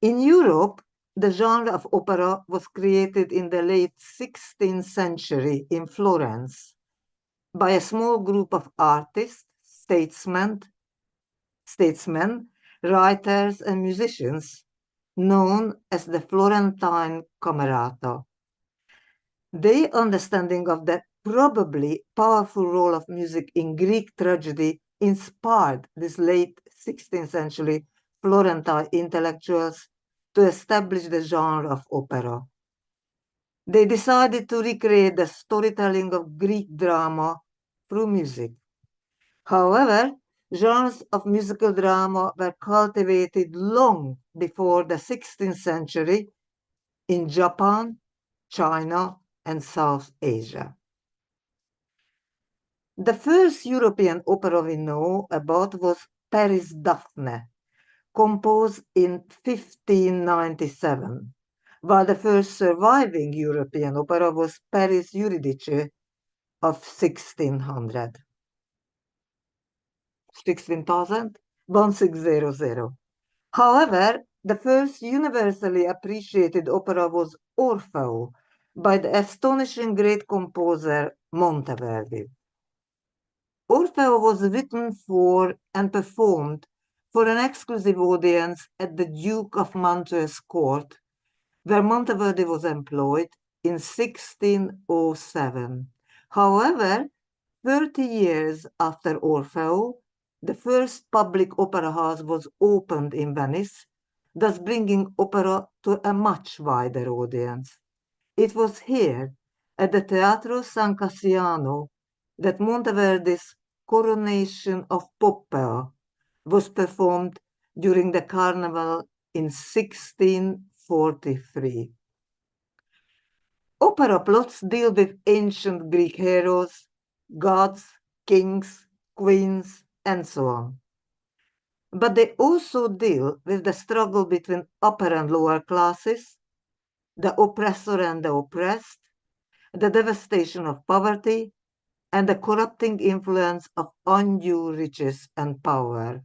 In Europe, the genre of opera was created in the late 16th century in Florence by a small group of artists, statesmen, writers, and musicians known as the Florentine Camerata. Their understanding of the probably powerful role of music in Greek tragedy inspired these late 16th century Florentine intellectuals to establish the genre of opera. They decided to recreate the storytelling of Greek drama through music. However, genres of musical drama were cultivated long before the 16th century in Japan, China, and South Asia. The first European opera we know about was Paris Daphne, composed in 1597, while the first surviving European opera was Paris Eurydice of 1600. 1600. However, the first universally appreciated opera was Orfeo by the astonishing great composer Monteverdi. Orfeo was written for and performed for an exclusive audience at the Duke of Mantua's court, where Monteverdi was employed in 1607. However, 30 years after Orfeo, the first public opera house was opened in Venice, thus bringing opera to a much wider audience. It was here, at the Teatro San Cassiano, that Monteverdi's Coronation of Poppea was performed during the Carnival in 1643. Opera plots deal with ancient Greek heroes, gods, kings, queens, and so on. But they also deal with the struggle between upper and lower classes, the oppressor and the oppressed, the devastation of poverty, and the corrupting influence of undue riches and power.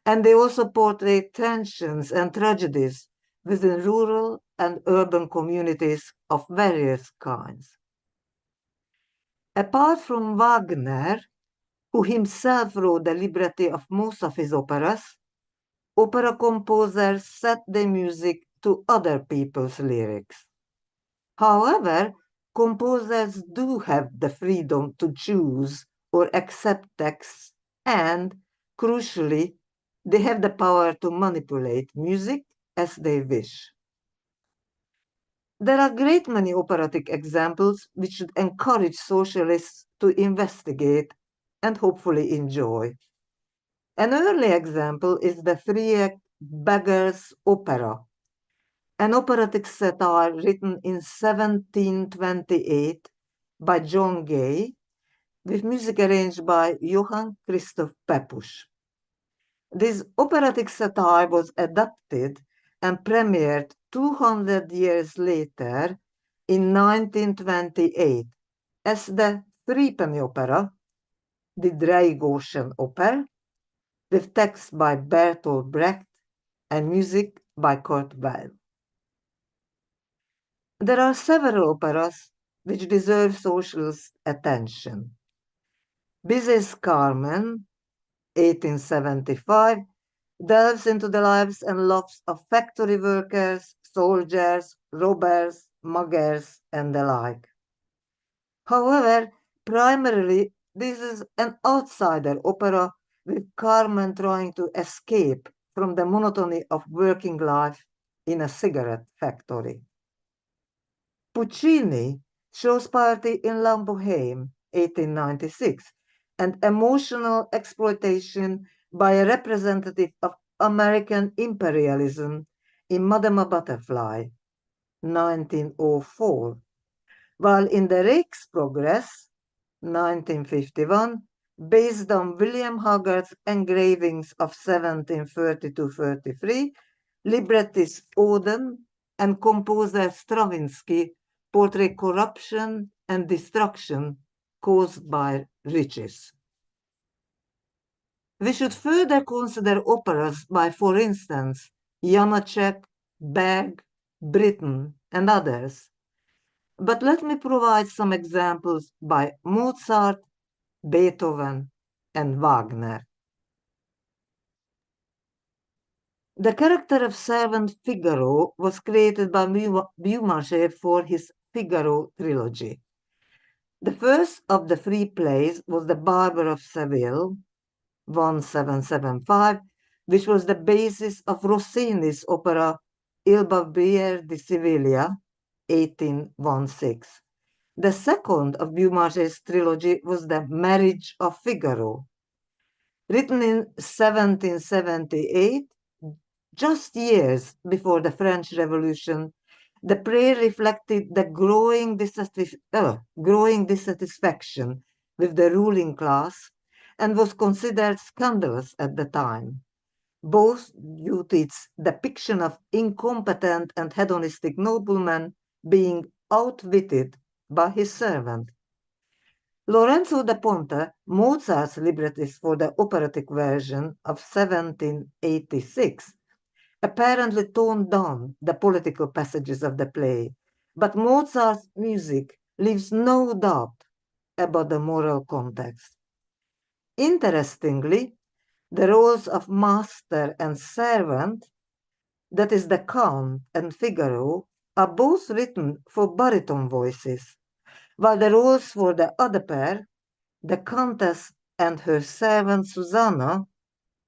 And they also portray tensions and tragedies within rural and urban communities of various kinds. Apart from Wagner, who himself wrote the libretti of most of his operas, opera composers set their music to other people's lyrics. However, composers do have the freedom to choose or accept texts, and, crucially, they have the power to manipulate music as they wish. There are a great many operatic examples which should encourage socialists to investigate and hopefully enjoy. An early example is the three-act Beggar's Opera, an operatic satire written in 1728 by John Gay, with music arranged by Johann Christoph Pepusch. This operatic satire was adapted and premiered 200 years later in 1928 as the Threepenny Opera, the Dreigroschen Oper, with text by Bertolt Brecht and music by Kurt Weill. There are several operas which deserve socialist attention. Bizet's Carmen, 1875, delves into the lives and loves of factory workers, soldiers, robbers, muggers, and the like. However, primarily, this is an outsider opera with Carmen trying to escape from the monotony of working life in a cigarette factory. Puccini shows poverty in La Bohème, 1896, and emotional exploitation by a representative of American imperialism in Madama Butterfly, 1904, while in the Rijksprogress, 1951, based on William Hogarth's engravings of 1730-33, librettist Oden and composer Stravinsky portray corruption and destruction caused by riches. We should further consider operas by, for instance, Janacek, Berg, Britten, and others. But let me provide some examples by Mozart, Beethoven, and Wagner. The character of servant Figaro was created by Beaumarchais for his Figaro trilogy. The first of the three plays was The Barber of Seville, 1775, which was the basis of Rossini's opera Il Barbiere di Siviglia, 1816. The second of Beaumarchais' trilogy was The Marriage of Figaro. Written in 1778, just years before the French Revolution, the play reflected the growing dissatisfaction with the ruling class and was considered scandalous at the time, both due to its depiction of incompetent and hedonistic noblemen being outwitted by his servant. Lorenzo da Ponte, Mozart's librettist for the operatic version of 1786, apparently toned down the political passages of the play, but Mozart's music leaves no doubt about the moral context. Interestingly, the roles of master and servant, that is the Count and Figaro, are both written for baritone voices, while the roles for the other pair, the Countess and her servant Susanna,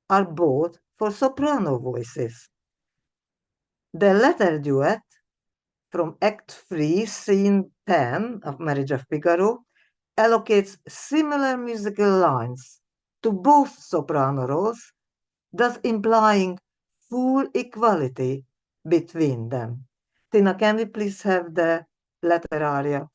are both for soprano voices. The latter duet, from Act 3, Scene 10 of Marriage of Figaro, allocates similar musical lines to both soprano roles, thus implying full equality between them. Tina, can we please have the latter aria?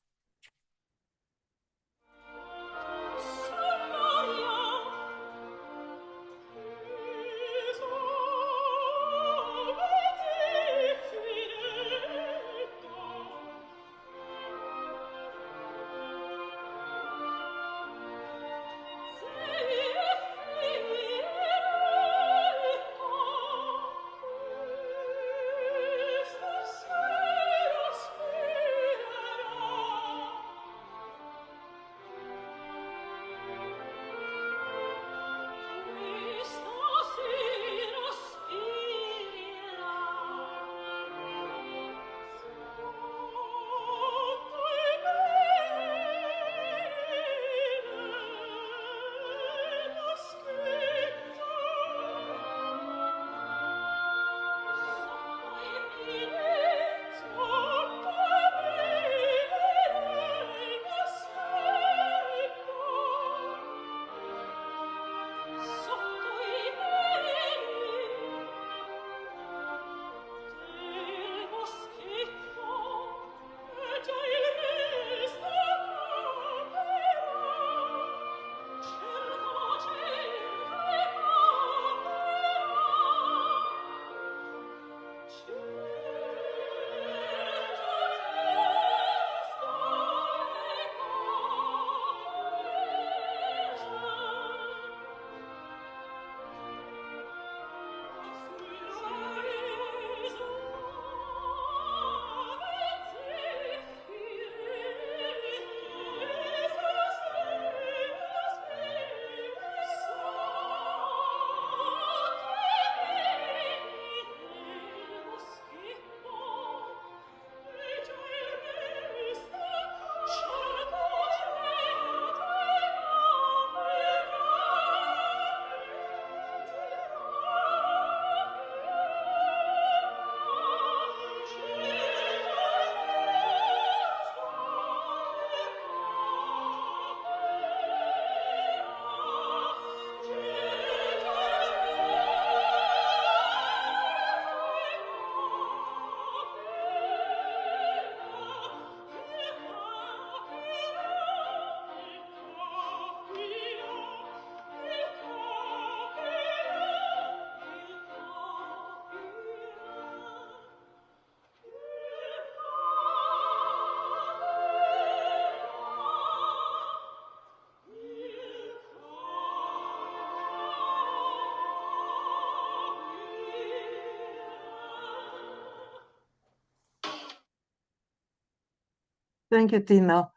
Thank you, Tina.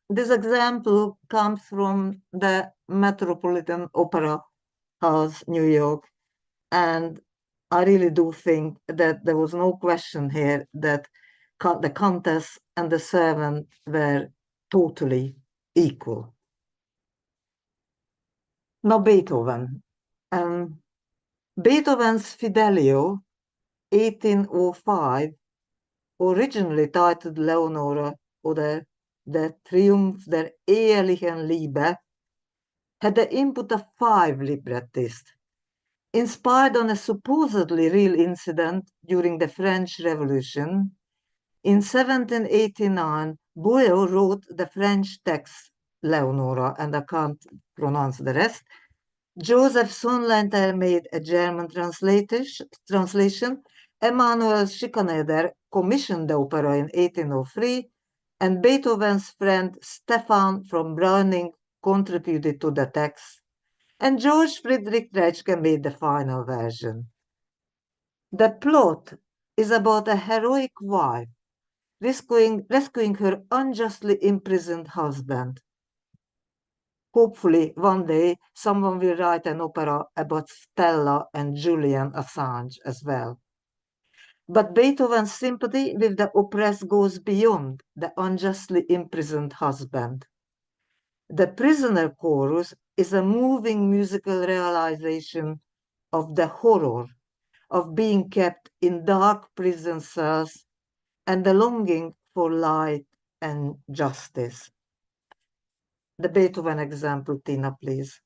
This example comes from the Metropolitan Opera House, New York, and I really do think that there was no question here that the Countess and the servant were totally equal. Now Beethoven. Beethoven's Fidelio, 1805, originally titled Leonore oder Der Triumph der ehelichen Liebe, had the input of 5 librettists. Inspired on a supposedly real incident during the French Revolution, in 1789, Bouillot wrote the French text Leonora, and I can't pronounce the rest. Joseph Sonnleiter made a German translation. Emanuel Schikaneder commissioned the opera in 1803, and Beethoven's friend Stefan from Browning contributed to the text, and George Friedrich Reitke made the final version. The plot is about a heroic wife rescuing her unjustly imprisoned husband. Hopefully, one day, someone will write an opera about Stella and Julian Assange as well. But Beethoven's sympathy with the oppressed goes beyond the unjustly imprisoned husband. The prisoner chorus is a moving musical realization of the horror of being kept in dark prison cells and the longing for light and justice. The Beethoven example, Tina, please.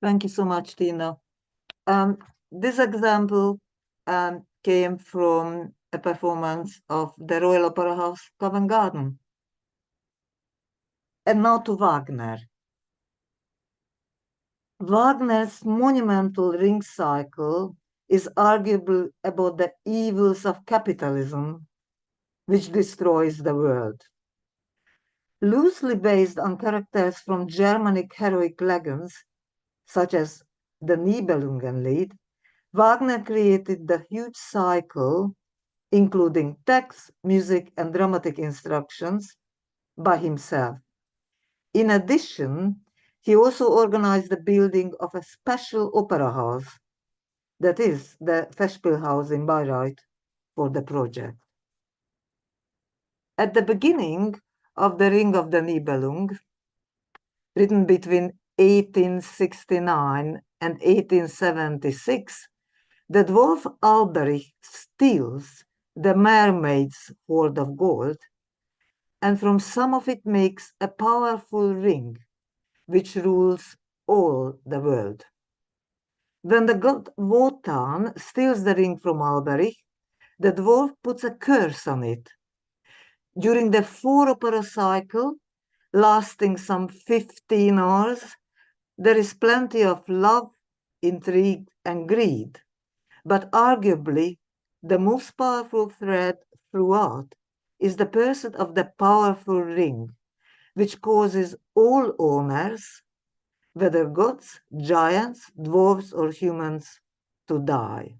Thank you so much, Tina. This example came from a performance of the Royal Opera House, Covent Garden. And now to Wagner. Wagner's monumental Ring cycle is arguable about the evils of capitalism, which destroys the world. Loosely based on characters from Germanic heroic legends, such as the Nibelungenlied, Wagner created the huge cycle, including text, music, and dramatic instructions, by himself. In addition, he also organized the building of a special opera house, that is, the Festspielhaus in Bayreuth, for the project. At the beginning of The Ring of the Nibelung, written between 1869 and 1876, the dwarf Alberich steals the mermaid's hoard of gold, and from some of it makes a powerful ring, which rules all the world. When the god Wotan steals the ring from Alberich, the dwarf puts a curse on it. During the 4-opera cycle, lasting some 15 hours, there is plenty of love, intrigue, and greed. But arguably, the most powerful thread throughout is the pursuit of the powerful ring, which causes all owners, whether gods, giants, dwarves, or humans, to die.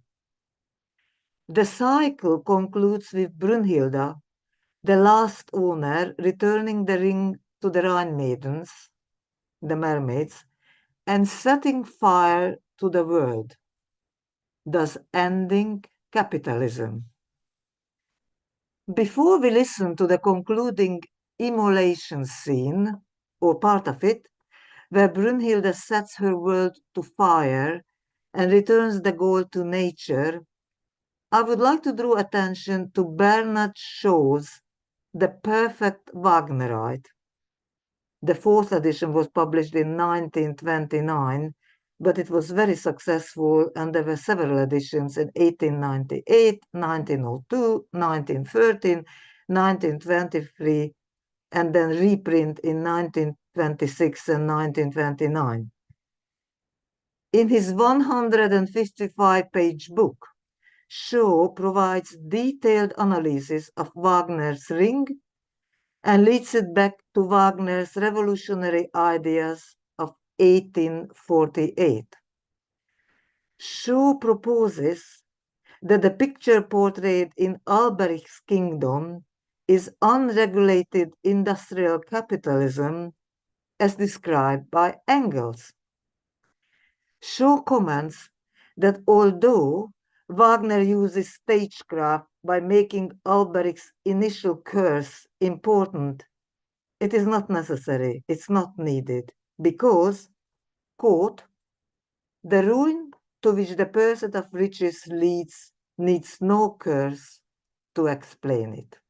The cycle concludes with Brunhilde, the last owner, returning the ring to the Rhine maidens, the mermaids, and setting fire to the world, thus ending capitalism. Before we listen to the concluding immolation scene, or part of it, where Brunhilde sets her world to fire and returns the gold to nature, I would like to draw attention to Bernard Shaw's The Perfect Wagnerite. The 4th edition was published in 1929, but it was very successful, and there were several editions in 1898, 1902, 1913, 1923, and then reprint in 1926 and 1929. In his 155-page book, Shaw provides detailed analysis of Wagner's Ring and leads it back to Wagner's revolutionary ideas of 1848. Shaw proposes that the picture portrayed in Alberich's kingdom is unregulated industrial capitalism as described by Engels. Shaw comments that although Wagner uses stagecraft by making Alberich's initial curse important, it is not necessary, it's not needed, because, quote, the ruin to which the pursuit of riches leads needs no curse to explain it.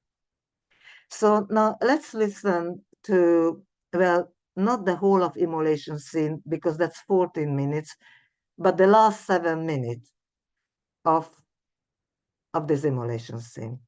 So now let's listen to, well, not the whole of immolation scene, because that's 14 minutes, but the last 7 minutes of this immolation scene.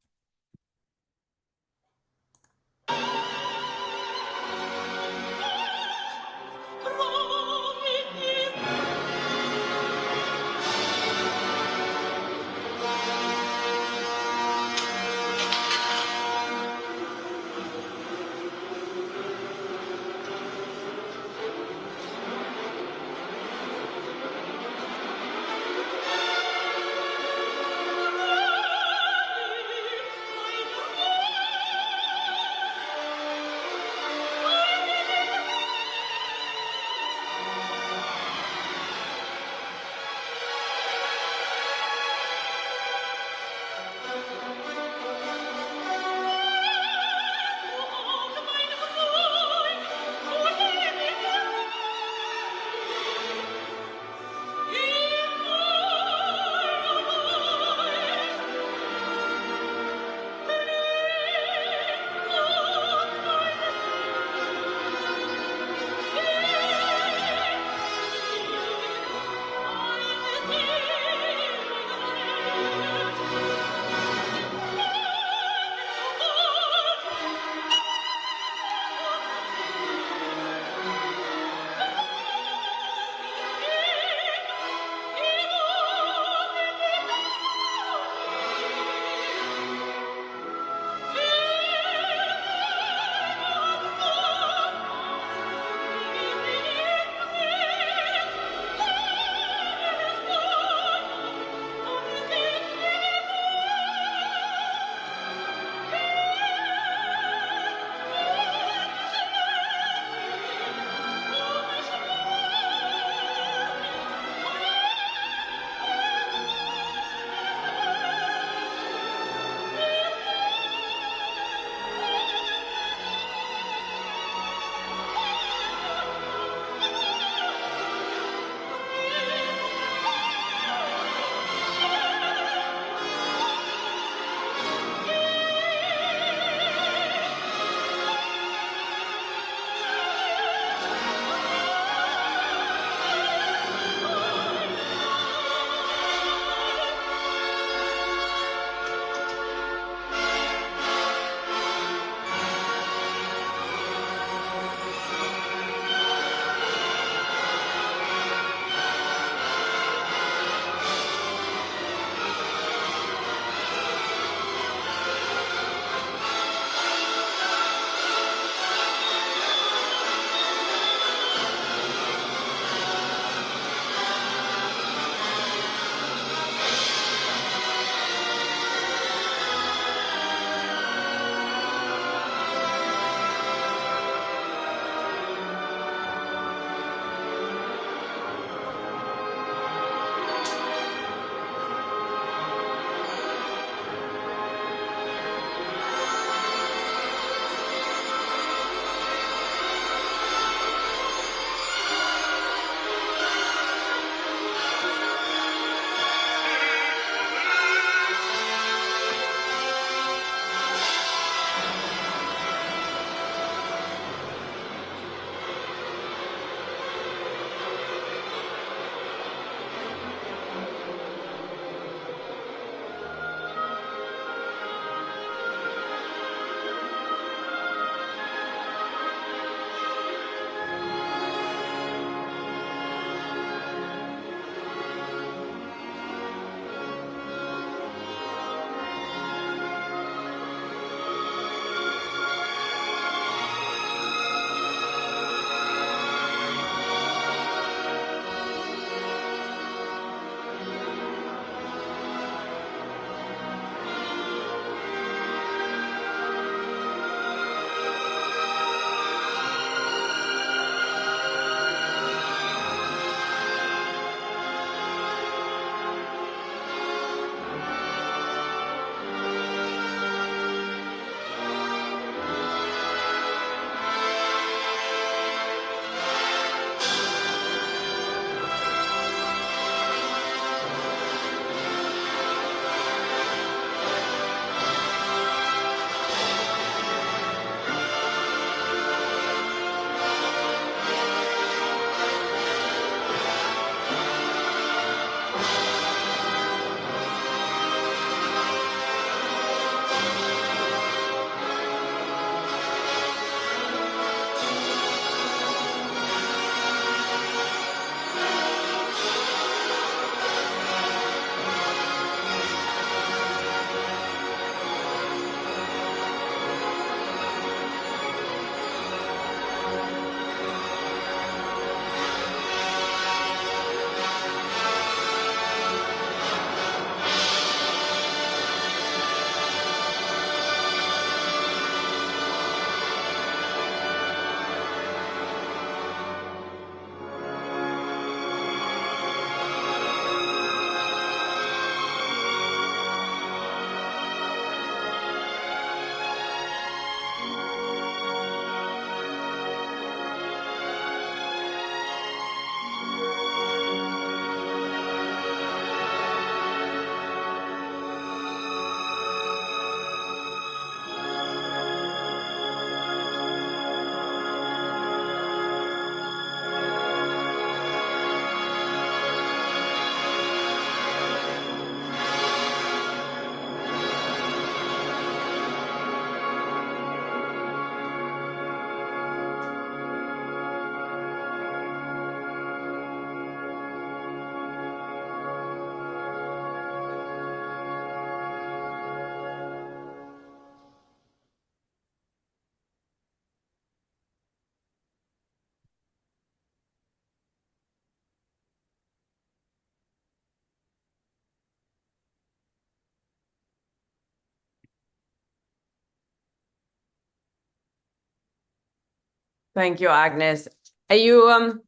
Thank you, Agnes. Are you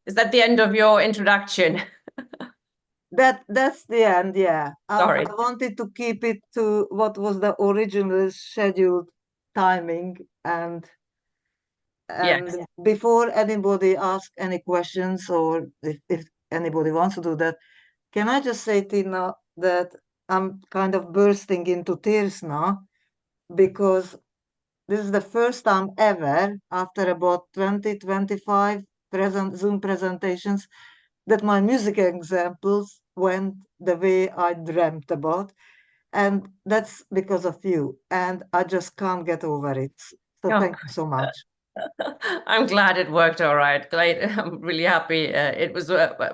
is that the end of your introduction? That's the end, yeah. Sorry. I wanted to keep it to what was the original scheduled timing, and Yes. before anybody asks any questions, or if anybody wants to do that, can I just say, Tina, that I'm kind of bursting into tears now, because this is the first time ever, after about 20-25 Zoom presentations, that my music examples went the way I dreamt about. And that's because of you. And I just can't get over it. So thank you so much. I'm glad it worked all right. Great. I'm really happy. It was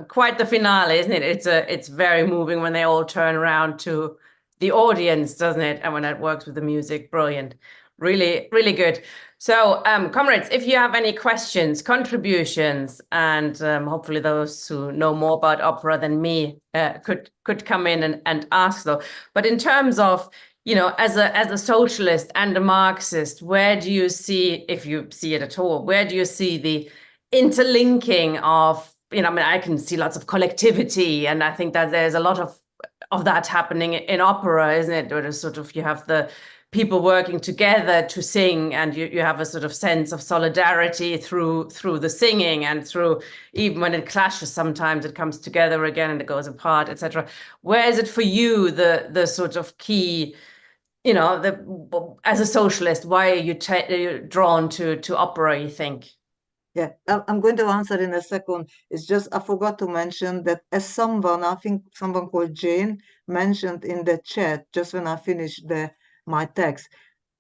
quite the finale, isn't it? It's very moving when they all turn around to the audience, doesn't it? And when that works with the music, brilliant. Really, really good. So, comrades, if you have any questions, contributions, and hopefully those who know more about opera than me could come in and ask though. But in terms of, you know, as a socialist and a Marxist, where do you see, if you see it at all, where do you see the interlinking of, you know, I mean, I can see lots of collectivity, and I think that there's a lot of that happening in opera, isn't it? Where there's sort of, you have the people working together to sing, and you have a sort of sense of solidarity through the singing, and through, even when it clashes, sometimes it comes together again and it goes apart, etc. Where is it for you, the sort of key, you know, as a socialist, why are you drawn to opera, you think? Yeah, I'm going to answer in a second. It's just I forgot to mention that, as someone, I think someone called Jane, mentioned in the chat just when I finished my text.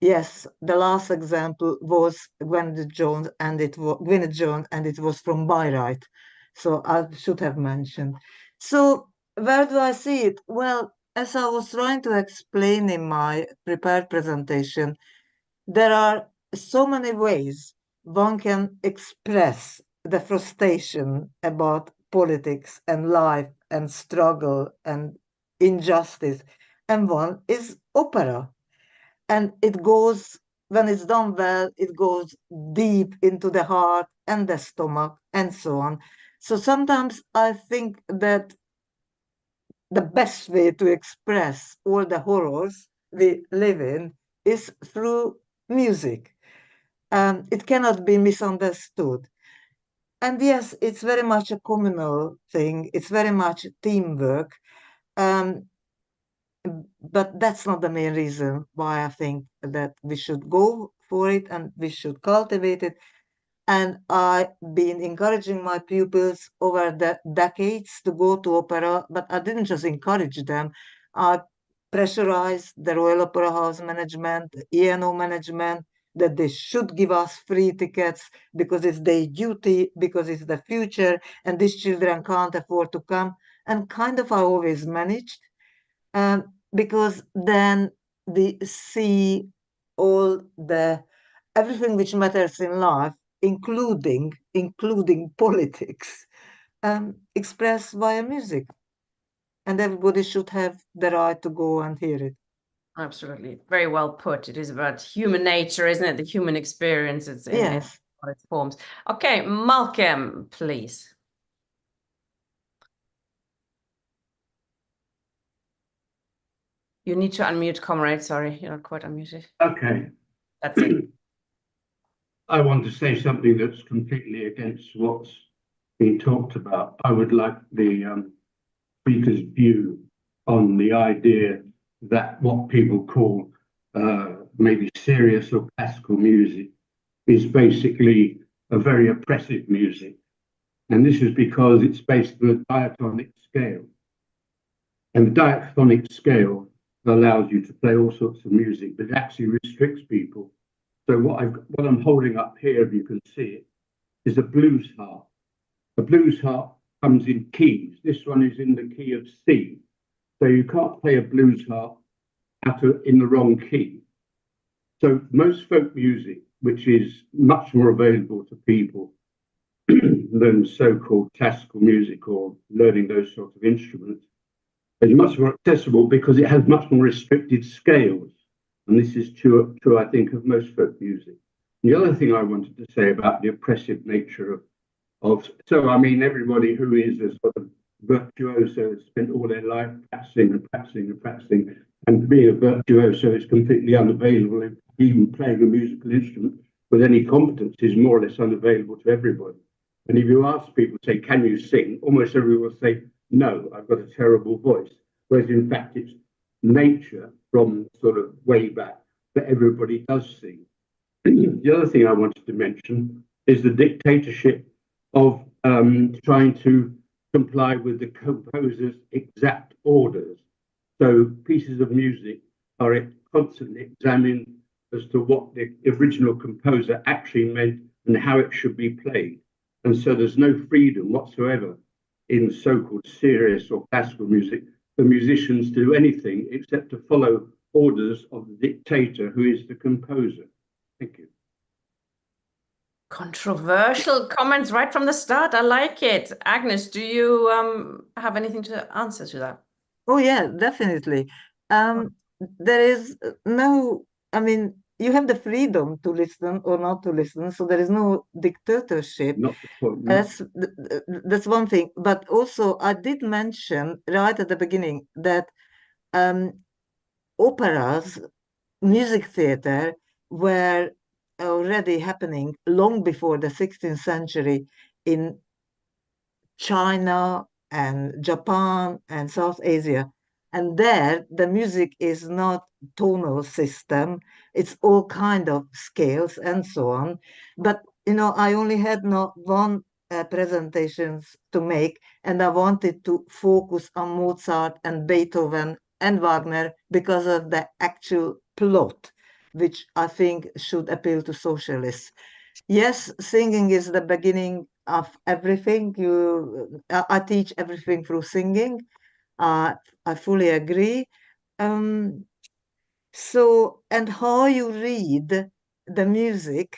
Yes, the last example was Gwyneth Jones, and it was from Bayreuth. So I should have mentioned. So where do I see it? Well, as I was trying to explain in my prepared presentation, there are so many ways one can express the frustration about politics and life and struggle and injustice. And one is opera. And it goes, when it's done well, it goes deep into the heart and the stomach and so on. So sometimes I think that the best way to express all the horrors we live in is through music. It cannot be misunderstood. And yes, it's very much a communal thing. It's very much teamwork. Um, but that's not the main reason why I think that we should go for it and we should cultivate it. And I've been encouraging my pupils over the decades to go to opera, but I didn't just encourage them. I pressurized the Royal Opera House management, ENO management, that they should give us free tickets because it's their duty, because it's the future, and these children can't afford to come. And kind of I always managed, because then we see all everything which matters in life, including politics, expressed via music, and everybody should have the right to go and hear it. Absolutely, very well put. It is about human nature, isn't it? The human experience. It's in Yes. all its forms. Okay, Malcolm, please. You need to unmute, comrade. Sorry, you're not quite unmuted. Okay. That's it. I want to say something that's completely against what's being talked about. I would like the speaker's view on the idea that what people call maybe serious or classical music is basically a very oppressive music. And this is because it's based on a diatonic scale. And the diatonic scale allows you to play all sorts of music, but it actually restricts people. So what I'm holding up here, if you can see it, is a blues harp. A blues harp comes in keys. This one is in the key of C. So you can't play a blues harp in the wrong key. So most folk music, which is much more available to people than so-called classical music or learning those sorts of instruments, is much more accessible because it has much more restricted scales. And this is true, I think, of most folk music. The other thing I wanted to say about the oppressive nature so I mean, everybody who is a sort of virtuoso has spent all their life practicing and practicing and practicing, and being a virtuoso is completely unavailable. Even playing a musical instrument with any competence is more or less unavailable to everybody. And if you ask people, say, can you sing? Almost everyone will say, no, I've got a terrible voice. Whereas in fact, it's nature from sort of way back that everybody does sing. The other thing I wanted to mention is the dictatorship of trying to comply with the composer's exact orders. So pieces of music are constantly examined as to what the original composer actually meant and how it should be played. And so there's no freedom whatsoever in so-called serious or classical music for musicians to do anything except to follow orders of the dictator who is the composer. Thank you. Controversial comments right from the start. I like it. Agnes, do you have anything to answer to that? Oh yeah, definitely. There is no, I mean, you have the freedom to listen or not to listen, so there is no dictatorship. Not the point. No. That's one thing. But also, I did mention right at the beginning that operas, music theater were already happening long before the 16th century in China and Japan and South Asia. And there, the music is not tonal system. It's all kind of scales and so on. But, you know, I only had not one presentations to make, and I wanted to focus on Mozart and Beethoven and Wagner because of the actual plot, which I think should appeal to socialists. Yes, singing is the beginning of everything. I teach everything through singing. I fully agree. So, and how you read the music,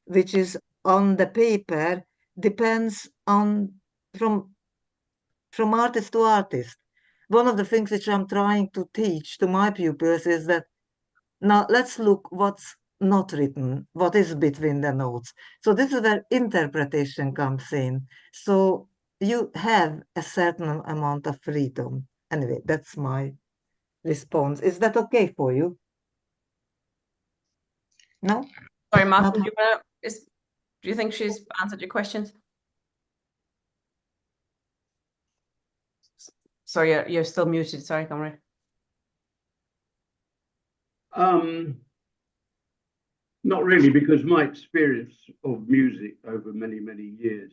which is on the paper, depends on from artist to artist. One of the things which I'm trying to teach to my pupils is that now let's look what's not written, what is between the notes. So this is where interpretation comes in. So you have a certain amount of freedom. Anyway, that's my response. Is that okay for you? No? Sorry, Mark, Not- do you think she's answered your questions? Sorry, you're still muted. Sorry, Comrade. Not really, because my experience of music over many, many years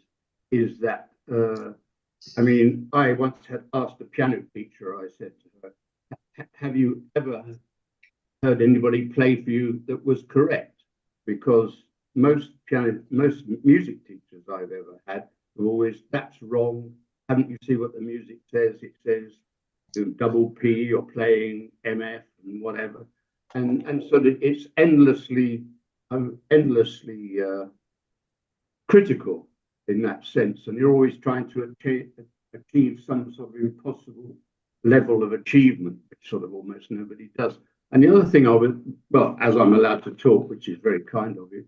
is that, I mean, I once had asked a piano teacher, I said to her, have you ever heard anybody play for you that was correct? Because most music teachers I've ever had have always, that's wrong. Haven't you seen what the music says? It says double P, you're playing MF and whatever. And so that it's endlessly critical in that sense, and you're always trying to achieve some sort of impossible level of achievement, which sort of almost nobody does. And the other thing well, as I'm allowed to talk, which is very kind of you,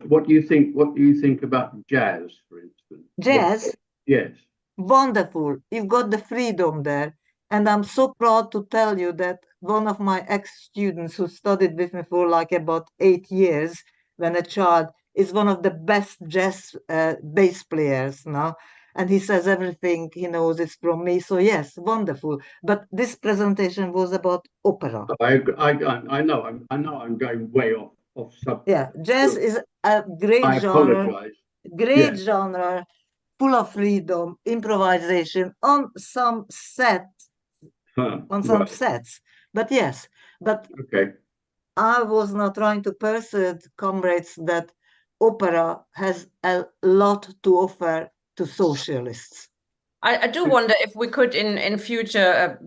what do you think about jazz, for instance? Jazz? Yes. Wonderful. You've got the freedom there. And I'm so proud to tell you that one of my ex-students who studied with me for like about 8 years when a child is one of the best jazz bass players now. And he says everything he knows is from me. So yes, wonderful. But this presentation was about opera. I know I'm going way off subject. Yeah, jazz is a great genre. Apologize. Great genre, full of freedom, improvisation on some sets. But yes, okay. I was not trying to persuade comrades that opera has a lot to offer to socialists. I do wonder if we could in future,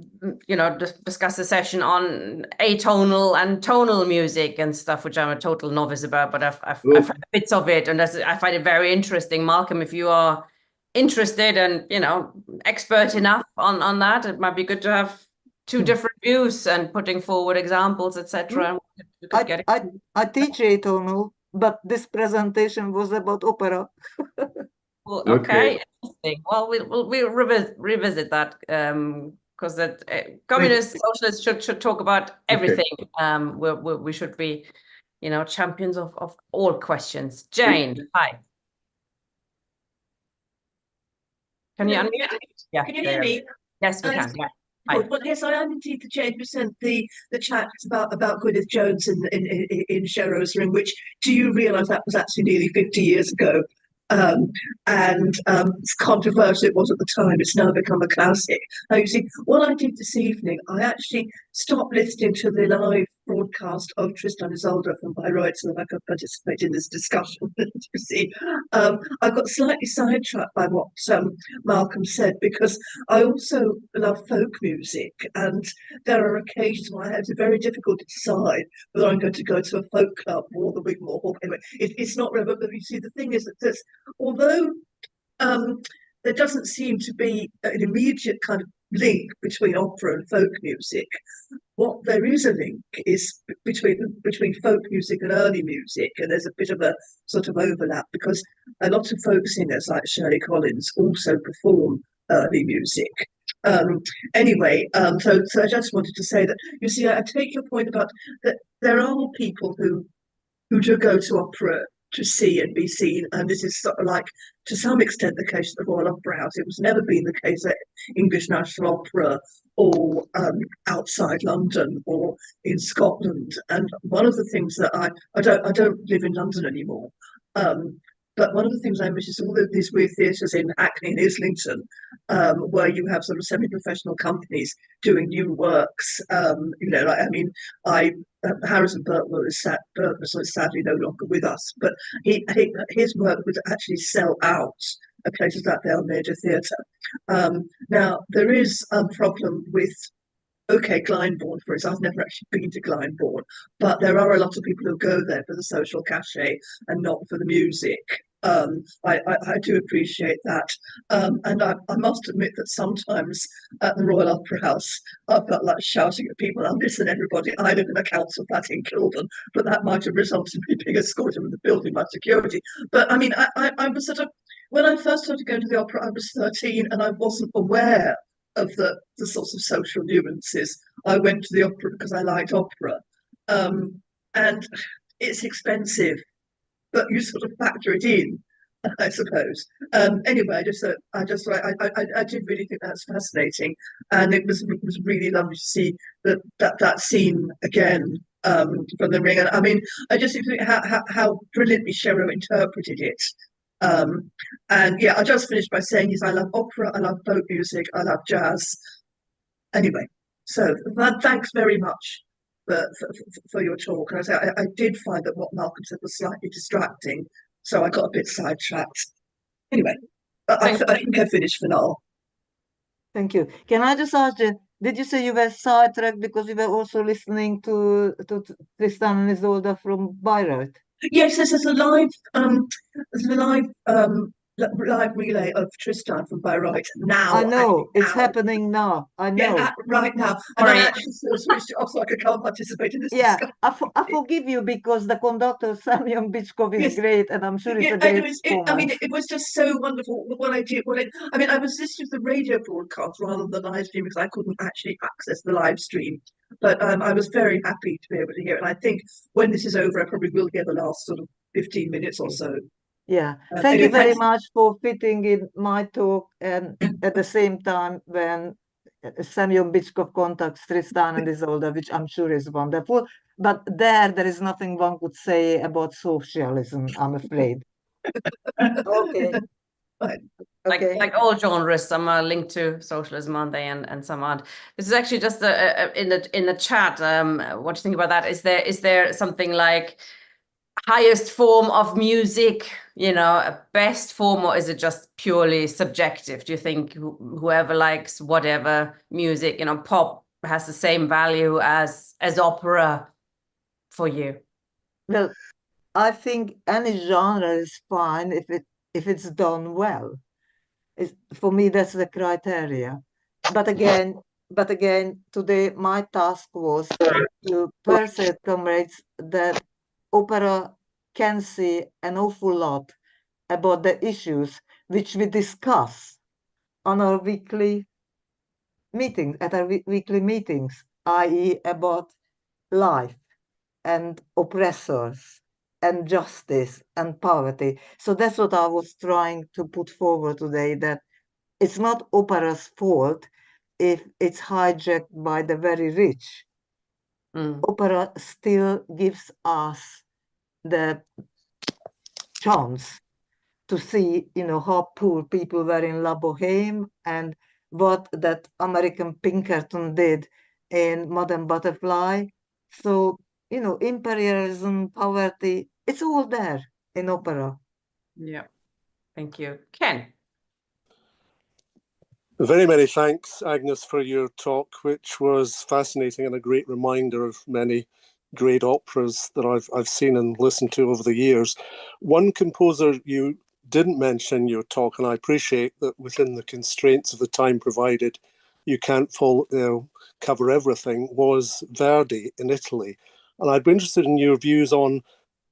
discuss a session on atonal and tonal music and stuff, which I'm a total novice about, but I've heard bits of it, and I find it very interesting. Malcolm, if you are interested and expert enough on that, it might be good to have two different views and putting forward examples, etc. I teach atonal but this presentation was about opera. Well, Okay. okay, interesting. Well, we'll revisit that because that communists, socialists should talk about everything. We should be, champions of all questions. Jane, hi. Can you unmute? Yeah, Can you hear me? Yes, we can. Yeah. Hi. Good. Well, yes, I am indeed the chair who sent the chat about Gwyneth Jones in Sherrow's room, which, do you realise that was actually nearly 50 years ago? It's controversial, it was at the time, it's now become a classic. Now, you see, what I did this evening, I actually stopped listening to the live broadcast of Tristan and Isolde from Bayreuth so that I could participate in this discussion. You see, I got slightly sidetracked by what Malcolm said, because I also love folk music, and there are occasions where I have it very difficult to decide whether I'm going to go to a folk club or the Wigmore Hall. Anyway, it's not relevant, but you see, the thing is that there's, although there doesn't seem to be an immediate kind of link between opera and folk music, what there is a link is between folk music and early music, and there's a bit of a sort of overlap, because a lot of folk singers like Shirley Collins also perform early music. Anyway, so I just wanted to say that, you see, I take your point about that there are people who do go to opera to see and be seen, and this is sort of like, to some extent, the case at the Royal Opera House. It was never been the case at English National Opera or outside London or in Scotland. And one of the things that I don't live in London anymore, but one of the things I miss is all of these weird theatres in Hackney and Islington, where you have sort of semi-professional companies doing new works. Harrison Burtwell is sadly no longer with us, but his work would actually sell out at places like the Almeida Theatre. Now, there is a problem with, Glyndebourne, for instance. I've never actually been to Glyndebourne, but there are a lot of people who go there for the social cachet and not for the music. I do appreciate that. And I must admit that sometimes at the Royal Opera House, I felt like shouting at people, "Now listen, everybody, I live in a council flat in Kilburn," but that might have resulted in me being escorted from the building by security. But I mean, I was sort of, when I first started going to the opera, I was 13 and I wasn't aware of the sorts of social nuances. I went to the opera because I liked opera. And it's expensive, but you sort of factor it in, I suppose. Anyway, I did really think that's fascinating, and it was really lovely to see that scene again from The Ring. And I mean, I just think how brilliantly Sherrow interpreted it. And yeah, I'll just finish by saying I love opera, I love folk music, I love jazz. Anyway, so thanks very much for your talk. And I did find that what Malcolm said was slightly distracting, so I got a bit sidetracked. Anyway, I think I finished for now. Thank you. Can I just ask you, did you say you were sidetracked because you were also listening to Tristan and Isolde from Bayreuth? Yes, this is a live live relay of Tristan from Bayreuth now. I know, it's happening now. I know. Yeah, right now. And I actually switched it off so I could come participate in this discussion. I forgive you because the conductor, Semyon Bichkov, is great, and I'm sure it's a great performance. I mean, it was just so wonderful what I did. I was listening to the radio broadcast rather than the live stream because I couldn't actually access the live stream. But I was very happy to be able to hear it. And I think when this is over, I probably will hear the last sort of 15 minutes or so. Yeah, thank you very much for fitting in my talk, and at the same time when Semyon Bichkov contacts Tristan and Isolde, which I'm sure is wonderful, but there is nothing one could say about socialism, I'm afraid. Okay. Like all genres, some are linked to socialism, aren't they, and some aren't. This is actually just in the chat. What do you think about that? Is there something like highest form of music, a best form, or is it just purely subjective? Do you think whoever likes whatever music, pop has the same value as opera for you? Well, I think any genre is fine if it's done well. For me, that's the criteria. But again, today my task was to persuade comrades that opera can see an awful lot about the issues which we discuss on our weekly meetings, at our weekly meetings, i.e. about life and oppressors and justice and poverty. So that's what I was trying to put forward today, that it's not opera's fault if it's hijacked by the very rich. Opera still gives us the chance to see, how poor people were in La Boheme and what that American Pinkerton did in Madame Butterfly. So, imperialism, poverty, it's all there in opera. Yeah, thank you. Ken? Very many thanks, Agnes, for your talk, which was fascinating and a great reminder of many great operas that I've seen and listened to over the years. One composer you didn't mention in your talk, and I appreciate that within the constraints of the time provided, you can't cover everything, was Verdi in Italy. And I'd be interested in your views on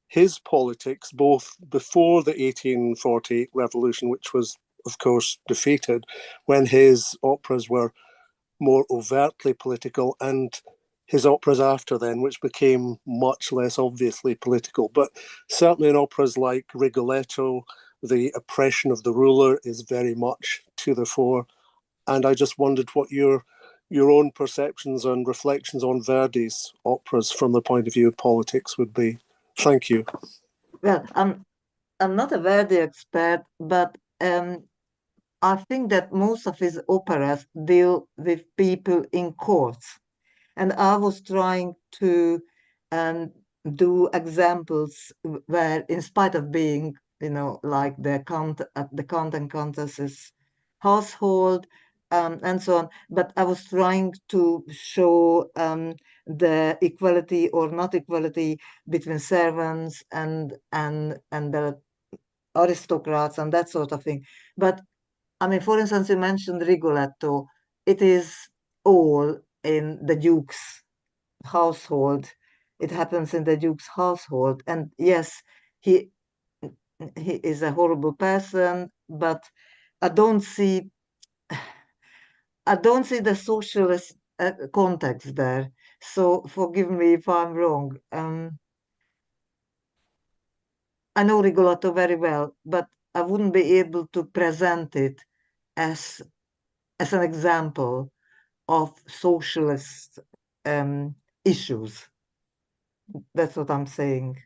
his politics, both before the 1848 revolution, which was, of course, defeated, when his operas were more overtly political, and his operas after then, which became much less obviously political. But certainly in operas like Rigoletto, the oppression of the ruler is very much to the fore. And I just wondered what your own perceptions and reflections on Verdi's operas from the point of view of politics would be. Thank you. Well, I'm not a Verdi expert, but I think that most of his operas deal with people in courts. And I was trying to do examples where, in spite of being, like the Count and Countess's household and so on, but I was trying to show the equality or not equality between servants and the aristocrats and that sort of thing. But I mean, for instance, you mentioned Rigoletto. It is all in the Duke's household. It happens in the Duke's household. And yes, he is a horrible person, but I don't see the socialist context there. So forgive me if I'm wrong. I know Rigoletto very well, but I wouldn't be able to present it as an example of socialist issues. That's what I'm saying.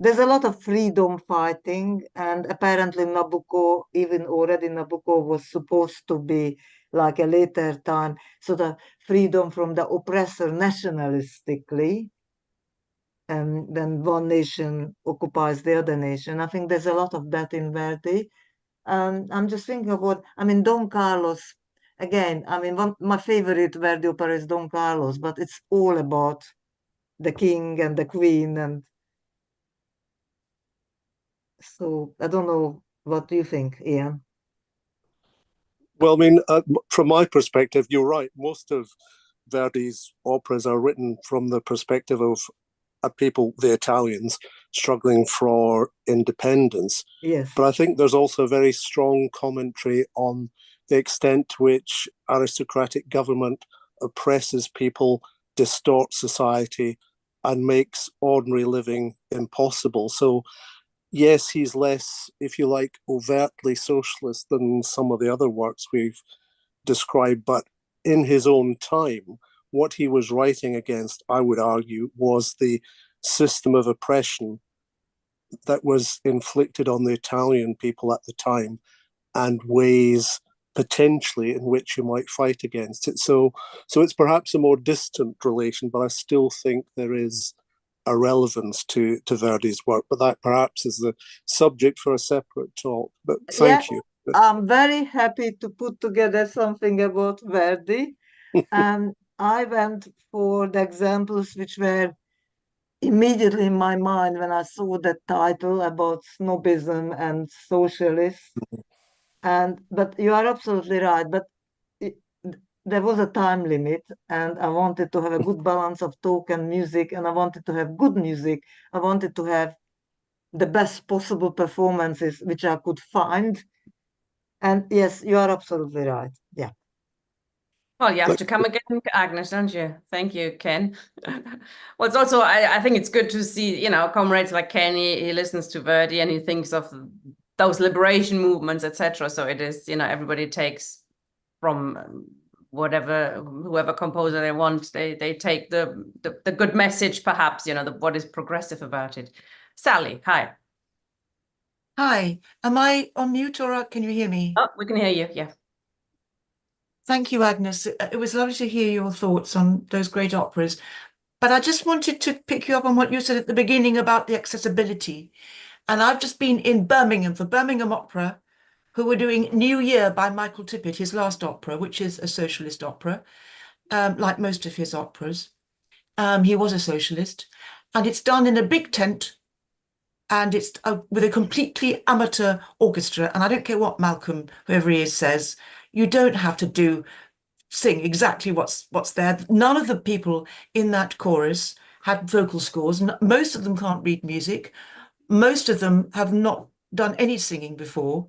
There's a lot of freedom fighting, and apparently Nabucco, even already Nabucco, was supposed to be like a later time, so the freedom from the oppressor nationalistically, and then one nation occupies the other nation. I think there's a lot of that in Verdi. I'm just thinking about, I mean, Don Carlos, again, I mean, my favorite Verdi opera is Don Carlos, but it's all about the king and the queen. And so I don't know, what do you think, Ian? Well, I mean, from my perspective, you're right. Most of Verdi's operas are written from the perspective of people, the Italians, struggling for independence. Yes. But I think there's also a very strong commentary on the extent to which aristocratic government oppresses people, distorts society, and makes ordinary living impossible. So, yes, he's less, if you like, overtly socialist than some of the other works we've described, but in his own time, what he was writing against, I would argue, was the system of oppression that was inflicted on the Italian people at the time, and ways potentially in which you might fight against it. So it's perhaps a more distant relation, but I still think there is a relevance to Verdi's work. But that perhaps is the subject for a separate talk. But thank you. I'm very happy to put together something about Verdi. And I went for the examples which were immediately in my mind when I saw the title about snobism and socialists. But you are absolutely right. But there was a time limit, and I wanted to have a good balance of talk and music, and I wanted to have good music. I wanted to have the best possible performances which I could find. And yes, you are absolutely right. Yeah. Well, you have to come again, Agnes, don't you? Thank you, Ken. Well, it's also, I think it's good to see, comrades like Ken, he listens to Verdi and he thinks of those liberation movements, etc. So it is, everybody takes from whoever composer they want, they take the good message, perhaps, what is progressive about it. Sally, hi. Hi, am I on mute or can you hear me? Oh, we can hear you, yeah. Thank you, Agnes. It was lovely to hear your thoughts on those great operas. But I just wanted to pick you up on what you said at the beginning about the accessibility. And I've just been in Birmingham for Birmingham Opera, who were doing New Year by Michael Tippett, his last opera, which is a socialist opera, like most of his operas. He was a socialist. And it's done in a big tent, and it's with a completely amateur orchestra. And I don't care what Malcolm, whoever he is, says, you don't have to sing exactly what's there. None of the people in that chorus had vocal scores. Most of them can't read music. Most of them have not done any singing before,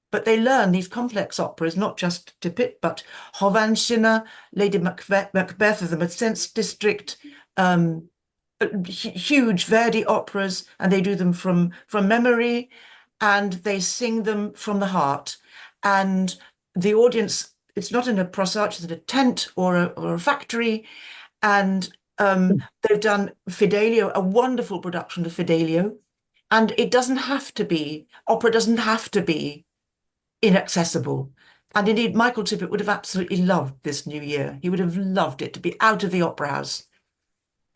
but they learn these complex operas, not just Tippett, but Hovanshina, Lady Macbeth of the Macbeth District, huge Verdi operas, and they do them from memory, and they sing them from the heart. And the audience, it's not in a prosarch, it's in a tent or a factory. And they've done Fidelio, a wonderful production of Fidelio. And it doesn't have to be, opera doesn't have to be inaccessible. And indeed, Michael Tippett would have absolutely loved this New Year. He would have loved it to be out of the opera house.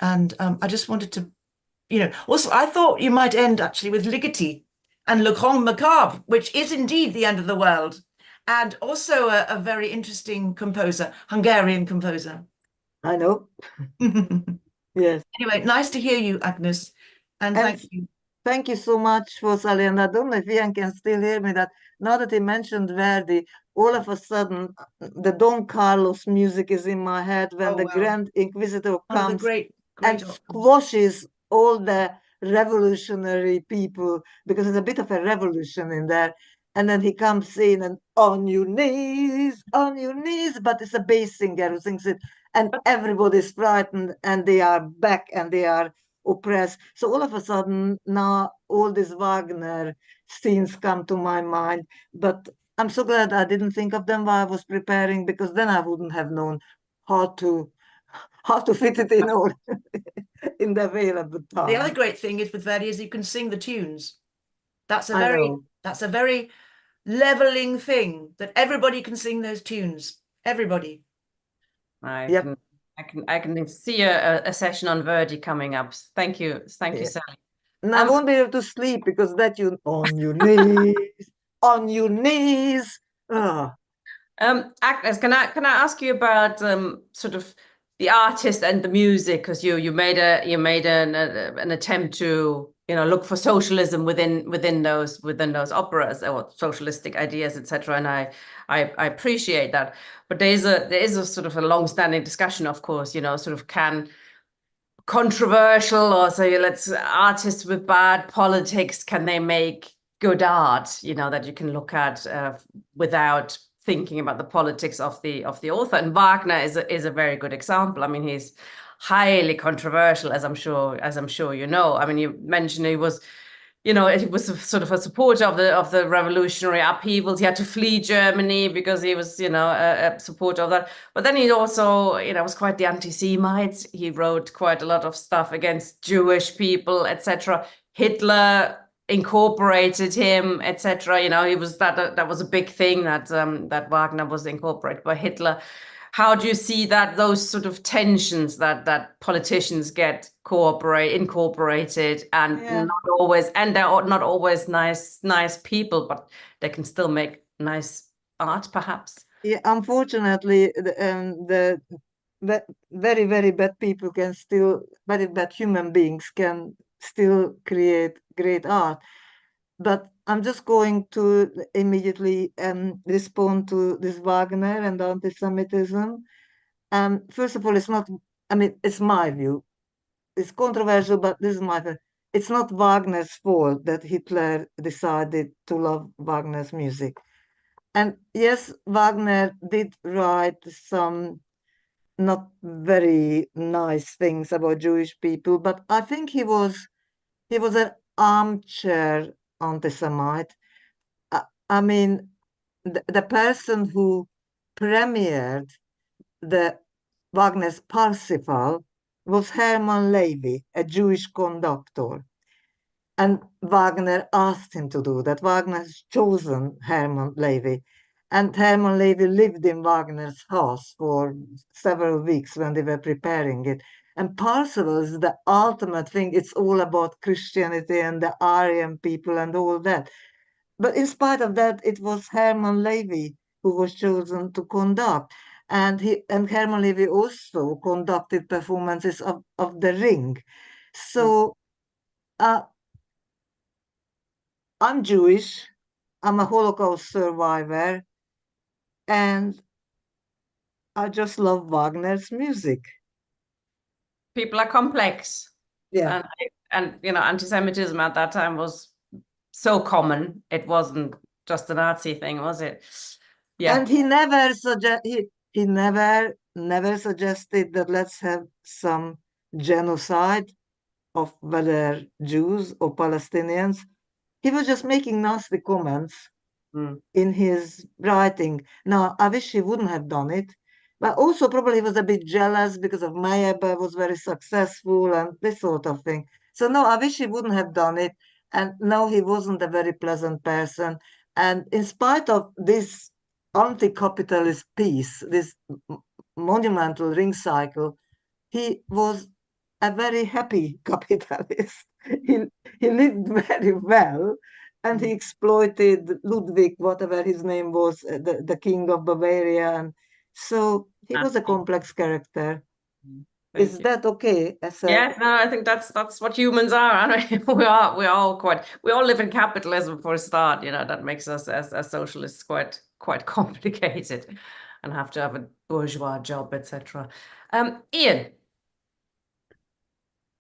And I just wanted to, also I thought you might end actually with Ligeti and Le Grand Macabre, which is indeed the end of the world. And also a very interesting composer, Hungarian composer. I know. Yes. Anyway, nice to hear you, Agnes. And thank you. Thank you so much for Sally. And I don't know if Ian can still hear me, that now that he mentioned Verdi, all of a sudden the Don Carlos music is in my head when the Grand Inquisitor comes and squashes all the revolutionary people, because there's a bit of a revolution in there. And then he comes in and on your knees, but it's a bass singer who sings it. And everybody's frightened and they are back and they are oppressed. So all of a sudden now all these Wagner scenes come to my mind. But I'm so glad I didn't think of them while I was preparing, because then I wouldn't have known how to fit it in all in the available time. The other great thing is with Verdi is you can sing the tunes. That's a very leveling thing, that everybody can sing those tunes. Everybody. I can see a session on Verdi coming up. Thank you, Sally. And I won't be able to sleep because that you on your knees, on your knees. Oh. Agnes, can I ask you about sort of the artist and the music, because you made an attempt to look for socialism within those operas, or socialistic ideas, etc. And I appreciate that, but there is a sort of a long-standing discussion, of course, sort of can controversial, or say artists with bad politics, can they make good art that you can look at without thinking about the politics of the author? And Wagner is a very good example. I mean, he's highly controversial, as I'm sure you know. I mean, you mentioned he was sort of a supporter of the revolutionary upheavals. He had to flee Germany because he was a supporter of that. But then he also was quite the anti-Semite. He wrote quite a lot of stuff against Jewish people, etc. Hitler incorporated him, etc. He was that was a big thing, that Wagner was incorporated by Hitler. How do you see those sort of tensions that politicians get incorporated, and they're not always nice people, but they can still make nice art, perhaps? Yeah, unfortunately, the very, very bad people very bad human beings can still create great art. But I'm just going to immediately respond to this Wagner and anti-Semitism. First of all, it's not, I mean, it's my view. It's controversial, but this is my view. it's not Wagner's fault that Hitler decided to love Wagner's music. And yes, Wagner did write some not very nice things about Jewish people, but I think he was an armchair anti-Semite. I mean, the person who premiered the Wagner's Parsifal was Hermann Levy, a Jewish conductor. And Wagner asked him to do that. Wagner has chosen Hermann Levy. And Hermann Levy lived in Wagner's house for several weeks when they were preparing it. And Parsifal is the ultimate thing. It's all about Christianity and the Aryan people and all that. But in spite of that, it was Hermann Levy who was chosen to conduct. And Hermann Levy also conducted performances of The Ring. So I'm Jewish, I'm a Holocaust survivor, and I just love Wagner's music. People are complex. Yeah. And anti-Semitism at that time was so common. It wasn't just a Nazi thing, was it? Yeah. And he never never suggested that let's have some genocide of whether Jews or Palestinians. He was just making nasty comments in his writing. Now, I wish he wouldn't have done it, but also probably he was a bit jealous because of Meyerbeer was very successful and this sort of thing. So no, I wish he wouldn't have done it. And no, he wasn't a very pleasant person. And in spite of this anti-capitalist piece, this monumental ring cycle, he was a very happy capitalist. He lived very well, and he exploited Ludwig, whatever his name was, the king of Bavaria. And so he was a complex character. Is that okay? Yeah, no, I think that's what humans are, aren't we? we all live in capitalism for a start, that makes us as socialists quite complicated and have to have a bourgeois job, etc. Ian.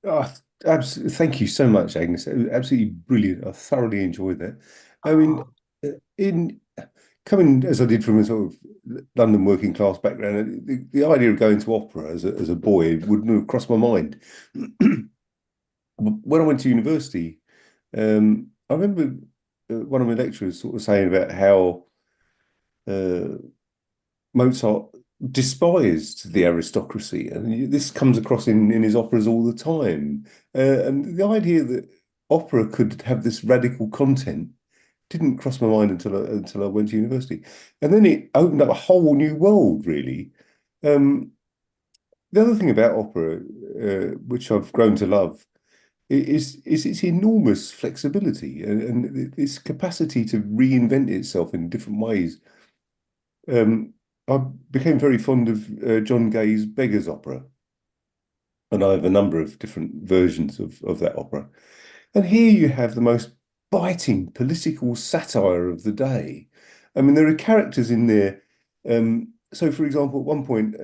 Oh, thank you so much, Agnes. It was absolutely brilliant. I thoroughly enjoyed that. I mean, in coming as I did from a sort of London working class background, the idea of going to opera as a boy wouldn't have crossed my mind. When I went to university, I remember one of my lecturers sort of saying about how Mozart despised the aristocracy, and this comes across in his operas all the time. And the idea that opera could have this radical content didn't cross my mind until I went to university, and then it opened up a whole new world, really. The other thing about opera, which I've grown to love, is its enormous flexibility and its capacity to reinvent itself in different ways. I became very fond of John Gay's Beggar's Opera, and I have a number of different versions of that opera. And here you have the most biting political satire of the day. I mean, there are characters in there. So, for example, at one point,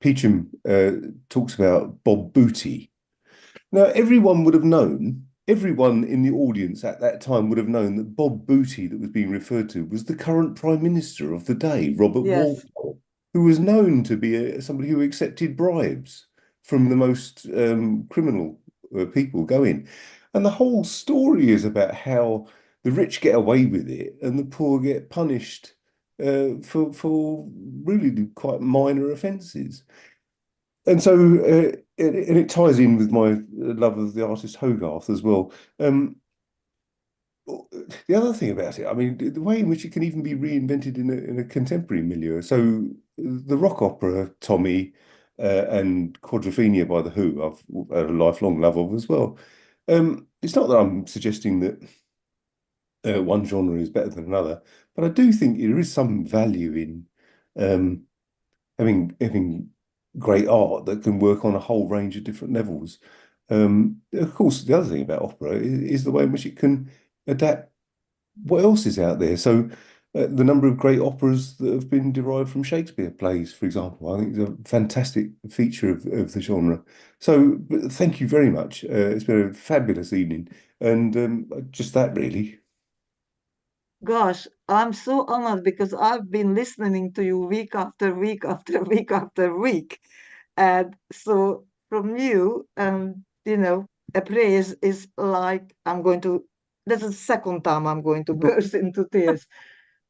Peachum talks about Bob Booty. Now, everyone in the audience at that time would have known that Bob Booty that was being referred to was the current Prime Minister of the day, Robert Walpole, who was known to be somebody who accepted bribes from the most criminal people going. And the whole story is about how the rich get away with it and the poor get punished for really quite minor offences. And so it ties in with my love of the artist Hogarth as well. The other thing about it, I mean, the way in which it can even be reinvented in a contemporary milieu. So the rock opera Tommy and Quadrophenia by The Who, I've had a lifelong love of as well. It's not that I'm suggesting that one genre is better than another, but I do think there is some value in having great art that can work on a whole range of different levels. Of course, the other thing about opera is the way in which it can adapt what else is out there. So the number of great operas that have been derived from Shakespeare plays, for example. I think it's a fantastic feature of the genre. So but thank you very much. It's been a fabulous evening, and just that really. Gosh, I'm so honored because I've been listening to you week after week after week after week. And so from you, a praise is like this is the second time I'm going to burst into tears.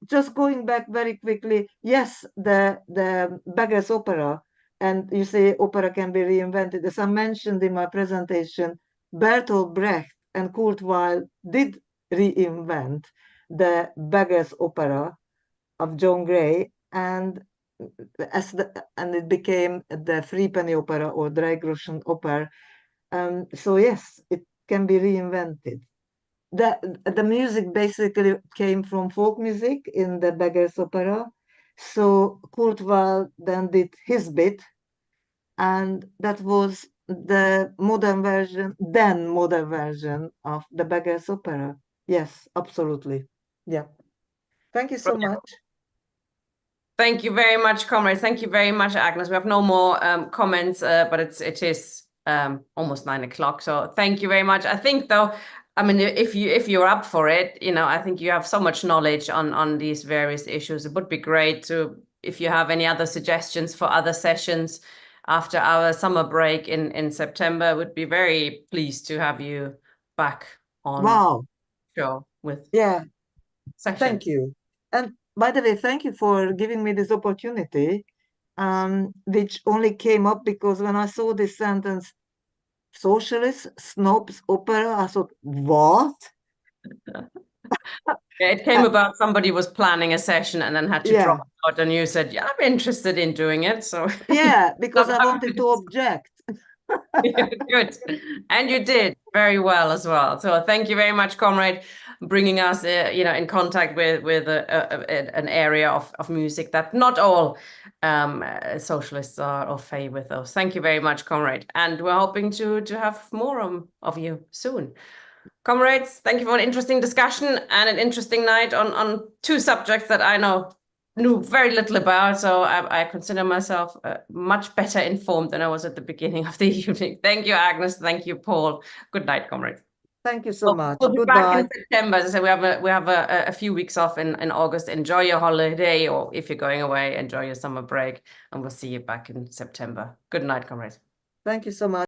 Just going back very quickly, yes, the Beggar's Opera, and you say opera can be reinvented. As I mentioned in my presentation, Bertolt Brecht and Kurt Weill did reinvent the Beggar's Opera of John Gray, and it became the Free Penny Opera or Dreigroschen Opera. So yes, it can be reinvented. The music basically came from folk music in the Beggar's Opera. So Kurt Weill then did his bit, and that was the modern version of the Beggar's Opera. Yes, absolutely. Yeah. Thank you so much. Thank you very much, comrades. Thank you very much, Agnes. We have no more comments, but it is almost 9 o'clock. So thank you very much. I think though, I mean, if you're up for it, I think you have so much knowledge on these various issues. It would be great if you have any other suggestions for other sessions after our summer break in September. I would be very pleased to have you back on Wow. show with sessions. Thank you. And by the way, thank you for giving me this opportunity, which only came up because when I saw this sentence, socialist snobs opera, I thought, what? It came about somebody was planning a session and then had to drop out, and you said, yeah, I'm interested in doing it. So yeah, because I wanted to object. Good. And you did very well as well. So thank you very much, comrade, bringing us in contact with an area of music that not all socialists are au fait with those. Thank you very much, comrade. And we're hoping to have more of you soon. Comrades, thank you for an interesting discussion and an interesting night on two subjects that I knew very little about, so I consider myself much better informed than I was at the beginning of the evening. Thank you, Agnes. Thank you, Paul. Good night, comrades. Thank you so much. We'll be Goodbye. back in September. As I said, we have a few weeks off in August. Enjoy your holiday, or if you're going away, enjoy your summer break, and we'll see you back in September. Good night, comrades. Thank you so much.